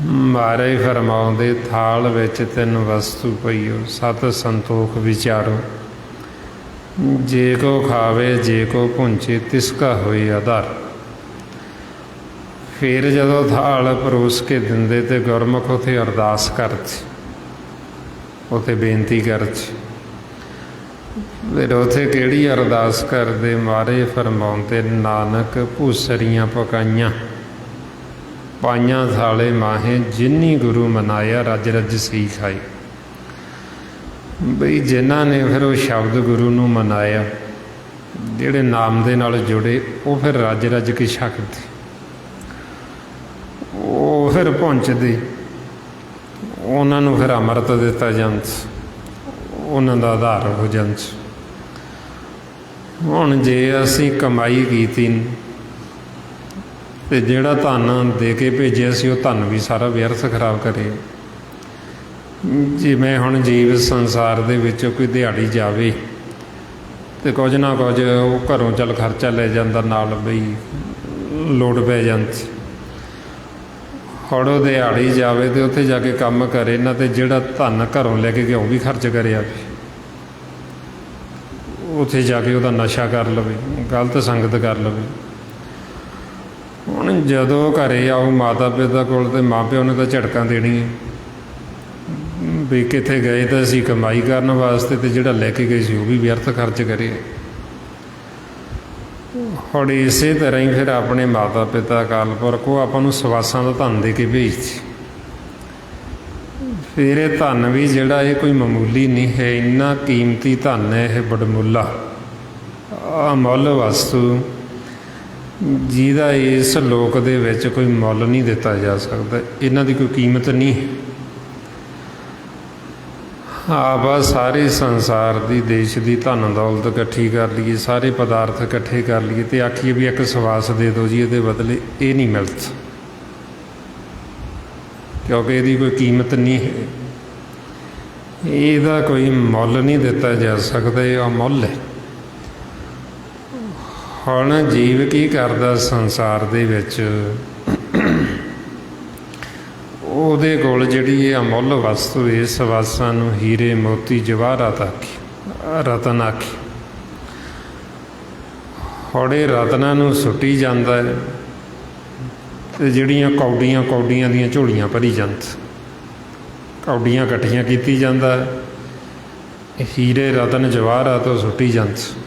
ਮਹਾਰਾਜ ਫਰਮਾਉਂਦੇ, ਥਾਲ ਵਿੱਚ ਤਿੰਨ ਵਸਤੂ ਪਈਓ, ਸਤ ਸੰਤੋਖ ਵਿਚਾਰੋ, ਜੇ ਕੋ ਖਾਵੇ ਜੇ ਕੋ ਭੁੰਚੇ, ਤਿਸ ਕਾ ਹੋਏ ਆਧਾਰ। ਫਿਰ ਜਦੋਂ ਥਾਲ ਪਰੋਸ ਕੇ ਦਿੰਦੇ ਤੇ ਗੁਰਮੁਖ ਉੱਥੇ ਅਰਦਾਸ ਕਰਦੇ, ਉੱਥੇ ਬੇਨਤੀ ਕਰਦੇ। ਫਿਰ ਉੱਥੇ ਕਿਹੜੀ ਅਰਦਾਸ ਕਰਦੇ? ਮਾਰੇ ਫਰਮਾਉਂਦੇ ਨਾਨਕ ਭੂਸਰੀਆਂ ਪਕਾਈਆਂ ਪਾਈਆਂ ਥਾਲੇ ਮਾਹੇ ਜਿਨੀ ਗੁਰੂ ਮਨਾਇਆ ਰੱਜ ਰੱਜ ਸਹੀ ਖਾਈ। ਬਈ ਜਿਨ੍ਹਾਂ ਨੇ ਫਿਰ ਉਹ ਸ਼ਬਦ ਗੁਰੂ ਨੂੰ ਮਨਾਇਆ, ਜਿਹੜੇ ਨਾਮ ਦੇ ਨਾਲ ਜੁੜੇ, ਉਹ ਫਿਰ ਰੱਜ ਰੱਜ ਕੇ ਛਕਦੇ, ਉਹ ਫਿਰ ਪਹੁੰਚਦੇ, ਉਹਨਾਂ ਨੂੰ ਫਿਰ ਅੰਮ੍ਰਿਤ ਦਿੱਤਾ ਜਾਂਦਾ, ਉਹਨਾਂ ਦਾ ਆਧਾਰ ਹੋ ਜਾਂਦਾ। ਹੁਣ ਜੇ ਅਸੀਂ ਕਮਾਈ ਕੀਤੀ ਤੇ ਜਿਹੜਾ ਧਨ ਦੇ ਕੇ ਭੇਜਿਆ ਸੀ, ਉਹ ਧਨ ਵੀ ਸਾਰਾ ਵਿਅਰਥ ਖਰਾਬ ਕਰੇ। ਜਿਵੇਂ ਹੁਣ ਜੀਵ ਸੰਸਾਰ ਦੇ ਵਿੱਚ ਕੋਈ ਦਿਹਾੜੀ ਜਾਵੇ ਤੇ ਕੁਝ ਨਾ ਕੁਝ ਉਹ ਘਰੋਂ ਚੱਲ ਖਰਚਾ ਲੈ ਜਾਂਦਾ ਨਾਲ, ਬਈ ਲੋੜ ਪੈ ਜਾਂਦੀ। ਹੁਣ ਉਹ ਦਿਹਾੜੀ ਜਾਵੇ ਤੇ ਉੱਥੇ ਜਾ ਕੇ ਕੰਮ ਕਰੇ ਨਾ, ਤੇ ਜਿਹੜਾ ਧਨ ਘਰੋਂ ਲੈ ਕੇ ਗਿਆ ਉਹ ਵੀ ਖਰਚ ਕਰਿਆ, ਉੱਥੇ ਜਾ ਕੇ ਉਹਦਾ ਨਸ਼ਾ ਕਰ ਲਵੇ, ਗਲਤ ਸੰਗਤ ਕਰ ਲਵੇ। ਹੁਣ ਜਦੋਂ ਘਰੇ ਆਓ ਮਾਤਾ ਪਿਤਾ ਕੋਲ, ਤੇ ਮਾਂ ਪਿਓ ਨੇ ਤਾਂ ਝਟਕਾਂ ਦੇਣੀਆਂ ਵੀ ਕਿੱਥੇ ਗਏ ਤਾਂ ਅਸੀਂ ਕਮਾਈ ਕਰਨ ਵਾਸਤੇ, ਤੇ ਜਿਹੜਾ ਲੈ ਕੇ ਗਏ ਸੀ ਉਹ ਵੀ ਵਿਅਰਥ ਖਰਚ ਕਰੇ। ਹੁਣ ਇਸੇ ਤਰ੍ਹਾਂ ਹੀ ਫਿਰ ਆਪਣੇ ਮਾਤਾ ਪਿਤਾ ਅਕਾਲ ਪੁਰਖ ਉਹ ਆਪਾਂ ਨੂੰ ਸਵਾਸਾਂ ਦਾ ਧਨ ਦੇ ਕੇ ਭੇਜਦੇ। ਫਿਰ ਇਹ ਧਨ ਵੀ ਜਿਹੜਾ ਇਹ ਕੋਈ ਮਾਮੂਲੀ ਨਹੀਂ ਹੈ, ਇੰਨਾ ਕੀਮਤੀ ਧਨ ਹੈ ਇਹ, ਬੜਮੁੱਲਾ ਅਮੁੱਲ ਵਸਤੂ, ਜਿਹਦਾ ਇਸ ਲੋਕ ਦੇ ਵਿੱਚ ਕੋਈ ਮੁੱਲ ਨਹੀਂ ਦਿੱਤਾ ਜਾ ਸਕਦਾ, ਇਹਨਾਂ ਦੀ ਕੋਈ ਕੀਮਤ ਨਹੀਂ। ਆਪਾਂ ਸਾਰੇ ਸੰਸਾਰ ਦੀ, ਦੇਸ਼ ਦੀ ਧਨ ਦੌਲਤ ਇਕੱਠੀ ਕਰ ਲਈਏ, ਸਾਰੇ ਪਦਾਰਥ ਇਕੱਠੇ ਕਰ ਲਈਏ ਤੇ ਆਖੀਏ ਵੀ ਇੱਕ ਸਵਾਸ ਦੇ ਦਿਓ ਜੀ ਇਹਦੇ ਬਦਲੇ, ਇਹ ਨਹੀਂ ਮਿਲਦਾ, ਕਿਉਂਕਿ ਇਹਦੀ ਕੋਈ ਕੀਮਤ ਨਹੀਂ ਹੈ, ਇਹਦਾ ਕੋਈ ਮੁੱਲ ਨਹੀਂ ਦਿੱਤਾ ਜਾ ਸਕਦਾ, ਇਹ ਅਮੁੱਲ ਹੈ। ਹੁਣ ਜੀਵ ਕੀ ਕਰਦਾ ਸੰਸਾਰ ਦੇ ਵਿੱਚ? ਉਹਦੇ ਕੋਲ ਜਿਹੜੀ ਇਹ ਅਮੁੱਲ ਵਸਤੂ, ਇਸ ਵਾਸਾਂ ਨੂੰ ਹੀਰੇ ਮੋਤੀ ਜਵਾਹਰਾਤ ਆਖੀ, ਰਤਨ ਆਖੀ। ਹੁਣ ਇਹ ਰਤਨਾਂ ਨੂੰ ਸੁੱਟੀ ਜਾਂਦਾ ਹੈ ਤੇ ਜਿਹੜੀਆਂ ਕੌਡੀਆਂ ਕੌਡੀਆਂ ਦੀਆਂ ਝੋਲੀਆਂ ਭਰੀ ਜਾਂਦਾ, ਕੌਡੀਆਂ ਇਕੱਠੀਆਂ ਕੀਤੀ ਜਾਂਦਾ, ਹੀਰੇ ਰਤਨ ਜਵਾਹਰਾਤ ਉਹ ਸੁੱਟੀ ਜਾਂਦਾ।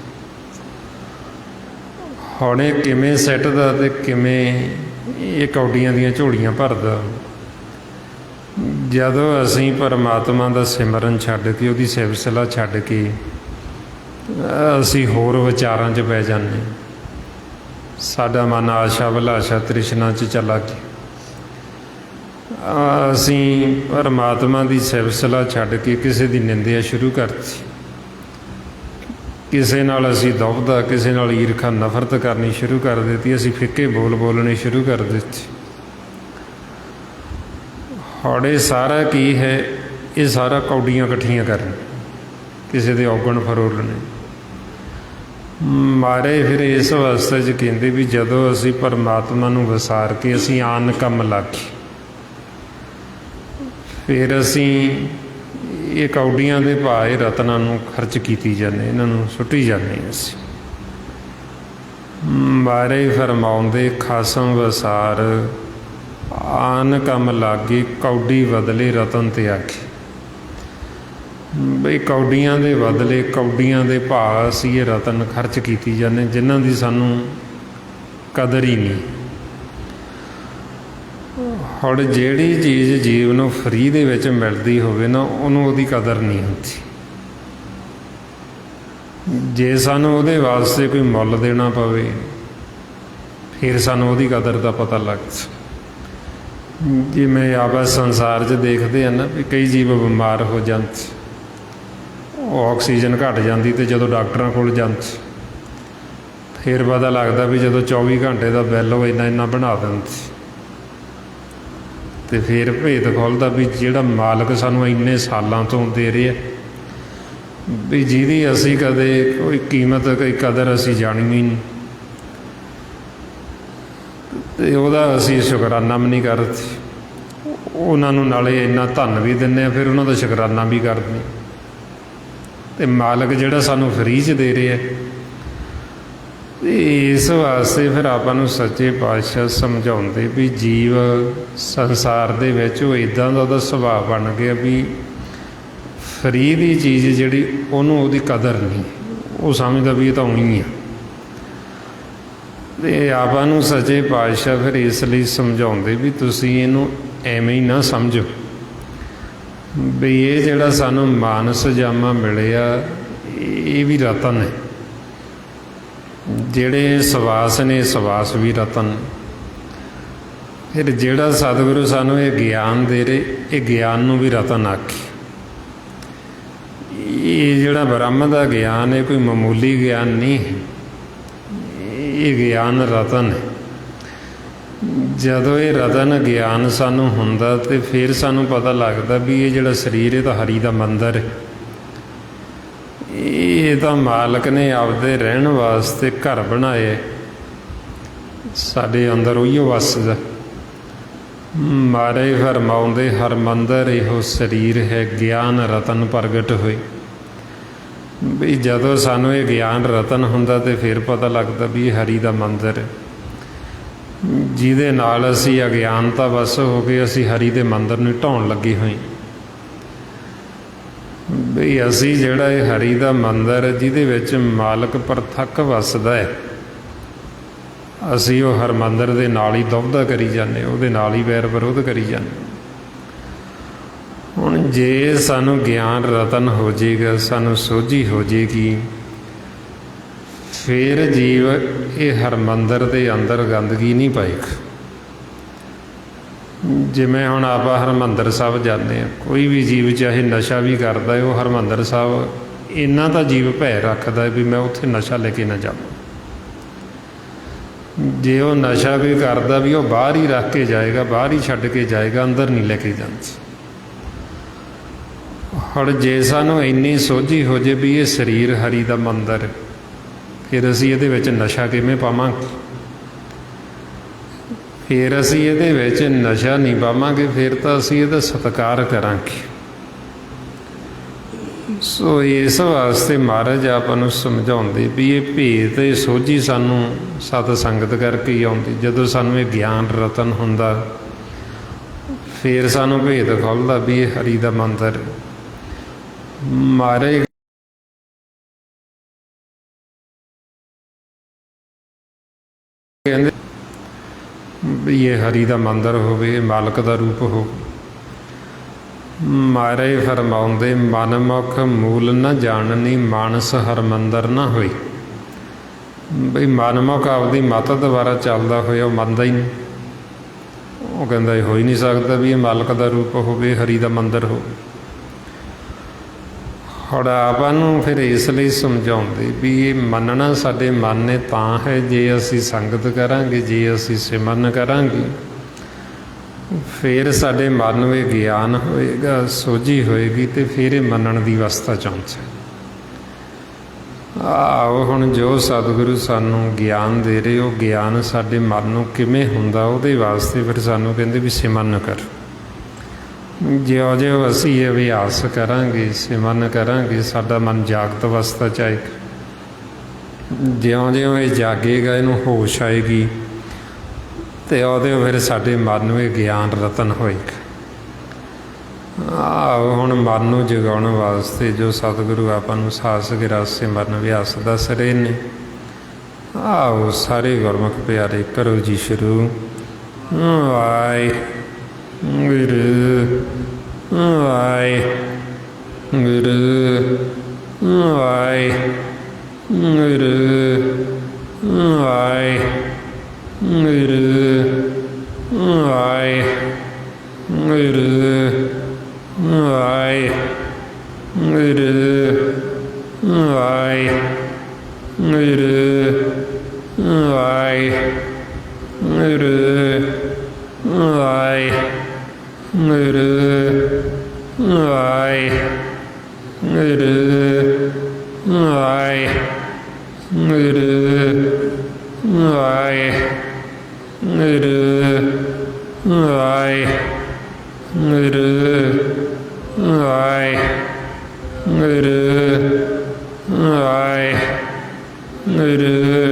ਹੁਣ ਇਹ ਕਿਵੇਂ ਸਿੱਟਦਾ ਤੇ ਕਿਵੇਂ ਇਹ ਕੌਡੀਆਂ ਦੀਆਂ ਝੋਲੀਆਂ ਭਰਦਾ? ਜਦੋਂ ਅਸੀਂ ਪਰਮਾਤਮਾ ਦਾ ਸਿਮਰਨ ਛੱਡ ਕੇ, ਉਹਦੀ ਸਿਫਤ ਛੱਡ ਕੇ ਅਸੀਂ ਹੋਰ ਵਿਚਾਰਾਂ 'ਚ ਪੈ ਜਾਂਦੇ, ਸਾਡਾ ਮਨ ਆਸ਼ਾ ਅਭਿਲਾਸ਼ਾ ਤ੍ਰਿਸ਼ਨਾ 'ਚ ਚਲਾ ਗਿਆ, ਅਸੀਂ ਪਰਮਾਤਮਾ ਦੀ ਸਿਫਤ ਛੱਡ ਕੇ ਕਿਸੇ ਦੀ ਨਿੰਦਿਆ ਸ਼ੁਰੂ ਕਰਤੀ, ਕਿਸੇ ਨਾਲ ਅਸੀਂ ਦੁਬਦਾ, ਕਿਸੇ ਨਾਲ ਈਰਖਾ ਨਫ਼ਰਤ ਕਰਨੀ ਸ਼ੁਰੂ ਕਰ ਦਿੱਤੀ, ਅਸੀਂ ਫਿੱਕੇ ਬੋਲ ਬੋਲਣੇ ਸ਼ੁਰੂ ਕਰ ਦਿੱਤੇ। ਹੁਣ ਇਹ ਸਾਰਾ ਕੀ ਹੈ? ਇਹ ਸਾਰਾ ਕੌਡੀਆਂ ਇਕੱਠੀਆਂ ਕਰਨ, ਕਿਸੇ ਦੇ ਔਗਣ ਫਰੋਲਣੇ ਮਾਰੇ। ਫਿਰ ਇਸ ਅਵਸਥਾ 'ਚ ਕਹਿੰਦੇ ਵੀ ਜਦੋਂ ਅਸੀਂ ਪਰਮਾਤਮਾ ਨੂੰ ਵਿਸਾਰ ਕੇ ਅਸੀਂ ਆਨ ਕੰਮ ਲਾਗੇ, ਫਿਰ ਅਸੀਂ ਇਹ ਕੌਡੀਆਂ ਦੇ ਭਾਅ ਰਤਨਾਂ ਨੂੰ ਖਰਚ ਕੀਤੀ ਜਾਂਦੇ, ਇਹਨਾਂ ਨੂੰ ਸੁੱਟੀ ਜਾਂਦੇ ਅਸੀਂ। ਮਾਰੇ ਫਰਮਾਉਂਦੇ ਖਾਸਮ ਵਿਸਾਰ ਆਨ ਕੰਮ ਲਾਗੇ, ਕੌਡੀ ਬਦਲੇ ਰਤਨ ਤੇ ਆਖੇ। ਬਈ ਕੌਡੀਆਂ ਦੇ ਬਦਲੇ, ਕੌਡੀਆਂ ਦੇ ਭਾਅ ਅਸੀਂ ਇਹ ਰਤਨ ਖਰਚ ਕੀਤੀ ਜਾਂਦੇ, ਜਿਨ੍ਹਾਂ ਦੀ ਸਾਨੂੰ ਕਦਰ ਹੀ ਨਹੀਂ। ਹੁਣ ਜਿਹੜੀ ਚੀਜ਼ ਜੀਵ ਨੂੰ ਫਰੀ ਦੇ ਵਿੱਚ ਮਿਲਦੀ ਹੋਵੇ ਨਾ, ਉਹਨੂੰ ਉਹਦੀ ਕਦਰ ਨਹੀਂ ਹੁੰਦੀ। ਜੇ ਸਾਨੂੰ ਉਹਦੇ ਵਾਸਤੇ ਕੋਈ ਮੁੱਲ ਦੇਣਾ ਪਵੇ, ਫਿਰ ਸਾਨੂੰ ਉਹਦੀ ਕਦਰ ਦਾ ਪਤਾ ਲੱਗਦਾ। ਜਿਵੇਂ ਆਪਾਂ ਸੰਸਾਰ 'ਚ ਦੇਖਦੇ ਹਨ ਨਾ ਵੀ ਕਈ ਜੀਵ ਬਿਮਾਰ ਹੋ ਜਾਂਦੇ, ਉਹ ਆਕਸੀਜਨ ਘੱਟ ਜਾਂਦੀ, ਅਤੇ ਜਦੋਂ ਡਾਕਟਰਾਂ ਕੋਲ ਜਾਂਦੇ ਫਿਰ ਪਤਾ ਲੱਗਦਾ ਵੀ ਜਦੋਂ 24 ਘੰਟੇ ਦਾ ਬਿੱਲ ਉਹ ਇੰਨਾ ਬਣਾ ਦਿੰਦੇ, ਅਤੇ ਫਿਰ ਭੇਤ ਖੁੱਲ੍ਹਦਾ ਵੀ ਜਿਹੜਾ ਮਾਲਕ ਸਾਨੂੰ ਇੰਨੇ ਸਾਲਾਂ ਤੋਂ ਦੇ ਰਿਹਾ, ਵੀ ਜਿਹਦੀ ਅਸੀਂ ਕਦੇ ਕੋਈ ਕੀਮਤ, ਕੋਈ ਕਦਰ ਅਸੀਂ ਜਾਣੀ ਨਹੀਂ, ਅਤੇ ਉਹਦਾ ਅਸੀਂ ਸ਼ੁਕਰਾਨਾ ਵੀ ਨਹੀਂ ਕਰਦੇ। ਉਹਨਾਂ ਨੂੰ ਨਾਲੇ ਇੰਨਾ ਧਨ ਵੀ ਦਿੰਦੇ ਹਾਂ, ਫਿਰ ਉਹਨਾਂ ਦਾ ਸ਼ੁਕਰਾਨਾ ਵੀ ਕਰਦੇ। ਅਤੇ ਮਾਲਕ ਜਿਹੜਾ ਸਾਨੂੰ ਫਰੀ 'ਚ ਦੇ ਰਿਹਾ, इस वास्ते फिर आपां नूं सच्चे पातशाह समझाउंदे भी जीव संसार दे विच वो इदां दा उहदा सुभाਅ बन गया भी फ्री दी चीज़ जिहड़ी उहनूं उहदी कदर नहीं, वो समझदा भी ये तां उईं आ। ते आपां नूं सच्चे पातशाह फिर इसलिए समझाउंदे भी तुसीं इहनूं एवें ही ना समझो भी ये जिहड़ा सानूं मानस जामा मिलिआ ये भी रतन है, ਜਿਹੜੇ ਸਵਾਸ ਨੇ ਸਵਾਸ ਵੀ ਰਤਨ। ਫਿਰ ਜਿਹੜਾ ਸਤਿਗੁਰੂ ਸਾਨੂੰ ਇਹ ਗਿਆਨ ਦੇ ਰਹੇ ਇਹ ਗਿਆਨ ਨੂੰ ਵੀ ਰਤਨ ਆਖੀ। ਇਹ ਜਿਹੜਾ ਬ੍ਰਹਮ ਦਾ ਗਿਆਨ ਹੈ ਕੋਈ ਮਾਮੂਲੀ ਗਿਆਨ ਨਹੀਂ ਹੈ, ਇਹ ਗਿਆਨ ਰਤਨ ਹੈ। ਜਦੋਂ ਇਹ ਰਤਨ ਗਿਆਨ ਸਾਨੂੰ ਹੁੰਦਾ ਤੇ ਫਿਰ ਸਾਨੂੰ ਪਤਾ ਲੱਗਦਾ ਵੀ ਇਹ ਜਿਹੜਾ ਸਰੀਰ ਇਹ ਤਾਂ ਹਰੀ ਦਾ ਮੰਦਰ ਹੈ, ਇਹ ਤਾਂ ਮਾਲਕ ਨੇ ਆਪਦੇ ਰਹਿਣ ਵਾਸਤੇ ਘਰ ਬਣਾਏ, ਸਾਡੇ ਅੰਦਰ ਉਹੀਓ ਵੱਸਦਾ। ਮਾਰੇ ਫਰਮਾਉਂਦੇ ਹਰ ਮੰਦਰ ਇਹੋ ਸਰੀਰ ਹੈ, ਗਿਆਨ ਰਤਨ ਪ੍ਰਗਟ ਹੋਏ। ਵੀ ਜਦੋਂ ਸਾਨੂੰ ਇਹ ਗਿਆਨ ਰਤਨ ਹੁੰਦਾ ਤੇ ਫਿਰ ਪਤਾ ਲੱਗਦਾ ਵੀ ਇਹ ਹਰੀ ਦਾ ਮੰਦਰ ਹੈ, ਜਿਹਦੇ ਨਾਲ ਅਸੀਂ ਅਗਿਆਨਤਾ ਵਸ ਹੋ ਕੇ ਅਸੀਂ ਹਰੀ ਦੇ ਮੰਦਰ ਨੂੰ ਢਾਉਣ ਲੱਗੇ ਹੋਏ। ਵੀ ਅਸੀਂ ਜਿਹੜਾ ਇਹ ਹਰੀ ਦਾ ਮੰਦਰ ਜਿਹਦੇ ਵਿੱਚ ਮਾਲਕ ਪ੍ਰਤੱਖ ਵੱਸਦਾ ਹੈ, ਅਸੀਂ ਉਹ ਹਰ ਮੰਦਰ ਦੇ ਨਾਲ ਹੀ ਦੁਬਦਾ ਕਰੀ ਜਾਂਦੇ, ਉਹਦੇ ਨਾਲ ਹੀ ਵੈਰ ਵਿਰੋਧ ਕਰੀ ਜਾਂਦੇ। ਹੁਣ ਜੇ ਸਾਨੂੰ ਗਿਆਨ ਰਤਨ ਹੋ ਜਾਏਗਾ, ਸਾਨੂੰ ਸੋਝੀ ਹੋ ਜਾਏਗੀ, ਫਿਰ ਜੀਵ ਇਹ ਹਰ ਮੰਦਰ ਦੇ ਅੰਦਰ ਗੰਦਗੀ ਨਹੀਂ ਪਾਏਗਾ। ਜਿਵੇਂ ਹੁਣ ਆਪਾਂ ਹਰਿਮੰਦਰ ਸਾਹਿਬ ਜਾਂਦੇ ਹਾਂ, ਕੋਈ ਵੀ ਜੀਵ ਚਾਹੇ ਨਸ਼ਾ ਵੀ ਕਰਦਾ ਹੈ, ਉਹ ਹਰਿਮੰਦਰ ਸਾਹਿਬ ਇੰਨਾ ਤਾਂ ਜੀਵ ਭੈ ਰੱਖਦਾ ਵੀ ਮੈਂ ਉੱਥੇ ਨਸ਼ਾ ਲੈ ਕੇ ਨਾ ਜਾਵਾਂ। ਜੇ ਉਹ ਨਸ਼ਾ ਵੀ ਕਰਦਾ ਵੀ ਉਹ ਬਾਹਰ ਹੀ ਰੱਖ ਕੇ ਜਾਏਗਾ, ਬਾਹਰ ਹੀ ਛੱਡ ਕੇ ਜਾਏਗਾ, ਅੰਦਰ ਨਹੀਂ ਲੈ ਕੇ ਜਾਂਦਾ। ਹੁਣ ਜੇ ਸਾਨੂੰ ਇੰਨੀ ਸੋਝੀ ਹੋ ਜੇ ਵੀ ਇਹ ਸਰੀਰ ਹਰੀ ਦਾ ਮੰਦਰ, ਫਿਰ ਅਸੀਂ ਇਹਦੇ ਵਿੱਚ ਨਸ਼ਾ ਕਿਵੇਂ ਪਾਵਾਂਗੇ? ਫਿਰ ਅਸੀਂ ਇਹਦੇ ਵਿੱਚ ਨਸ਼ਾ ਨਹੀਂ ਪਾਵਾਂਗੇ, ਫਿਰ ਤਾਂ ਅਸੀਂ ਇਹਦਾ ਸਤਿਕਾਰ ਕਰਾਂਗੇ। ਸੋ ਇਸ ਵਾਸਤੇ ਮਹਾਰਾਜ ਆਪਾਂ ਨੂੰ ਸਮਝਾਉਂਦੇ ਵੀ ਇਹ ਭੇਦ ਇਹ ਸੋਝੀ ਸਾਨੂੰ ਸਤ ਸੰਗਤ ਕਰਕੇ ਹੀ ਆਉਂਦੀ। ਜਦੋਂ ਸਾਨੂੰ ਇਹ ਗਿਆਨ ਰਤਨ ਹੁੰਦਾ ਫਿਰ ਸਾਨੂੰ ਭੇਦ ਖੁੱਲ੍ਹਦਾ ਵੀ ਇਹ ਹਰੀ ਦਾ ਮੰਦਰ। ਮਹਾਰਾਜ ਕਹਿੰਦੇ ਵੀ ਇਹ ਹਰੀ ਦਾ ਮੰਦਰ ਹੋਵੇ, ਮਾਲਕ ਦਾ ਰੂਪ ਹੋਵੇ। ਮਹਾਰਾਜ ਫਰਮਾਉਂਦੇ ਮਨਮੁਖ ਮੂਲ ਨਾ ਜਾਣਨੀ, ਮਾਨਸ ਹਰ ਮੰਦਰ ਨਾ ਹੋਈ। ਬਈ ਮਨਮੁਖ ਆਪਦੀ ਮਤ ਦੁਆਰਾ ਚੱਲਦਾ ਹੋਇਆ ਉਹ ਮੰਨਦਾ ਹੀ ਨਹੀਂ। ਉਹ ਕਹਿੰਦਾ ਇਹ ਹੋ ਹੀ ਨਹੀਂ ਸਕਦਾ ਵੀ ਇਹ ਮਾਲਕ ਦਾ ਰੂਪ ਹੋਵੇ, ਹਰੀ ਦਾ ਮੰਦਰ ਹੋਵੇ। ਹੁਣ ਆਪਾਂ ਨੂੰ ਫਿਰ ਇਸ ਲਈ ਸਮਝਾਉਂਦੇ ਵੀ ਇਹ ਮੰਨਣਾ ਸਾਡੇ ਮਨ ਨੇ ਤਾਂ ਹੈ ਜੇ ਅਸੀਂ ਸੰਗਤ ਕਰਾਂਗੇ, ਜੇ ਅਸੀਂ ਸਿਮਰਨ ਕਰਾਂਗੇ, ਫਿਰ ਸਾਡੇ ਮਨ ਨੂੰ ਇਹ ਗਿਆਨ ਹੋਏਗਾ, ਸੋਝੀ ਹੋਏਗੀ ਅਤੇ ਫਿਰ ਇਹ ਮੰਨਣ ਦੀ ਅਵਸਥਾ 'ਚ ਆਉਂਦਾ। ਆਓ ਹੁਣ ਜੋ ਸਤਿਗੁਰੂ ਸਾਨੂੰ ਗਿਆਨ ਦੇ ਰਹੇ, ਉਹ ਗਿਆਨ ਸਾਡੇ ਮਨ ਨੂੰ ਕਿਵੇਂ ਹੁੰਦਾ, ਉਹਦੇ ਵਾਸਤੇ ਫਿਰ ਸਾਨੂੰ ਕਹਿੰਦੇ ਵੀ ਸਿਮਰਨ ਕਰੋ। ਜਿਉਂ ਜਿਉਂ ਅਸੀਂ ਇਹ ਅਭਿਆਸ ਕਰਾਂਗੇ, ਸਿਮਰਨ ਕਰਾਂਗੇ, ਸਾਡਾ ਮਨ ਜਾਗਤ ਅਵਸਥਾ 'ਚ ਆਏਗਾ। ਜਿਉਂ ਜਿਉਂ ਇਹ ਜਾਗੇਗਾ, ਇਹਨੂੰ ਹੋਸ਼ ਆਏਗੀ, ਅਤੇ ਉਹਦੇ ਫਿਰ ਸਾਡੇ ਮਨ ਨੂੰ ਇਹ ਗਿਆਨ ਰਤਨ ਹੋਏਗਾ। ਆਓ ਹੁਣ ਮਨ ਨੂੰ ਜਗਾਉਣ ਵਾਸਤੇ ਜੋ ਸਤਿਗੁਰੂ ਆਪਾਂ ਨੂੰ ਸਾਸ ਗਿਰਾਸ ਸਿਮਰਨ ਅਭਿਆਸ ਦੱਸ ਰਹੇ ਨੇ, ਆਓ ਸਾਰੇ ਗੁਰਮੁਖ ਪਿਆਰੇ ਕਰੋ ਜੀ ਸ਼ੁਰੂ। ਵਾਹਿਗੁਰੂ ਵਾਹਿਗੁਰੂ ਵਾਹਿਗੁਰੂ ਵਾਹਿਗੁਰੂ ਵਾਹਿਗੁਰੂ ਵਾਹਿਗੁਰੂ ਵਾਹਿਗੁਰੂ ਵਾਹਿਗੁਰੂ ਵਾਹਿਗੁਰੂ ਵਾਹਿਗੁਰੂ ਵਾਹਿਗੁਰੂ ਵਾਹਿਗੁਰੂ ਵਾਹਿਗੁਰੂ ਵਾਹਿਗੁਰੂ ਵਾਹਿਗੁਰੂ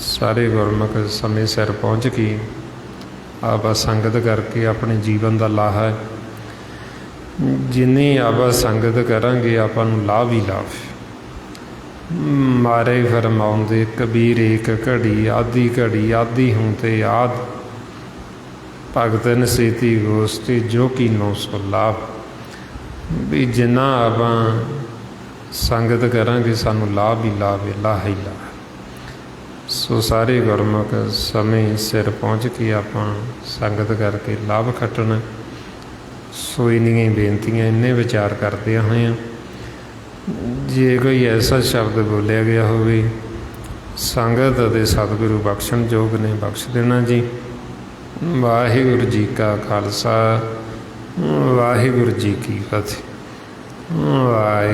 ਸਾਰੇ ਗੁਰਮੁਖ ਸਮੇਂ ਸਿਰ ਪਹੁੰਚ ਕੇ ਆਪਾਂ ਸੰਗਤ ਕਰਕੇ ਆਪਣੇ ਜੀਵਨ ਦਾ ਲਾਹਾ ਹੈ। ਜਿੰਨੀ ਆਪਾਂ ਸੰਗਤ ਕਰਾਂਗੇ ਆਪਾਂ ਨੂੰ ਲਾਭ ਹੀ ਲਾਭ। ਮਾਰੇ ਫਰਮਾਉਂਦੇ ਕਬੀਰ ਏਕ ਘੜੀ ਆਦੀ ਹੂੰ ਤੇ ਆਦ, ਭਗਤਨ ਸੇਤੀ ਗੋਸਤੀ ਜੋ ਕੀ 900 ਲਾਭ। ਵੀ ਜਿੰਨਾ ਆਪਾਂ ਸੰਗਤ ਕਰਾਂਗੇ ਸਾਨੂੰ ਲਾਭ ਹੀ ਲਾਭ ਹੈ, ਲਾਹਾ ਹੀ ਲਾਭ। ਸੋ ਸਾਰੇ ਗੁਰਮੁਖ ਸਮੇਂ ਸਿਰ ਪਹੁੰਚ ਕੇ ਆਪਾਂ ਸੰਗਤ ਕਰਕੇ ਲਾਭ ਖੱਟਣਾ। ਸੋ ਇੰਨੀਆਂ ਬੇਨਤੀਆਂ, ਇੰਨੇ ਵਿਚਾਰ ਕਰਦਿਆਂ ਹੋਇਆਂ ਜੇ ਕੋਈ ਐਸਾ ਸ਼ਬਦ ਬੋਲਿਆ ਗਿਆ ਹੋਵੇ ਸੰਗਤ ਅਤੇ ਸਤਿਗੁਰੂ ਬਖਸ਼ਣ ਯੋਗ ਨੇ, ਬਖਸ਼ ਦੇਣਾ ਜੀ। ਵਾਹਿਗੁਰੂ ਜੀ ਕਾ ਖਾਲਸਾ, ਵਾਹਿਗੁਰੂ ਜੀ ਕੀ ਫਤਿਹ। ਵਾਹਿਗੁਰੂ।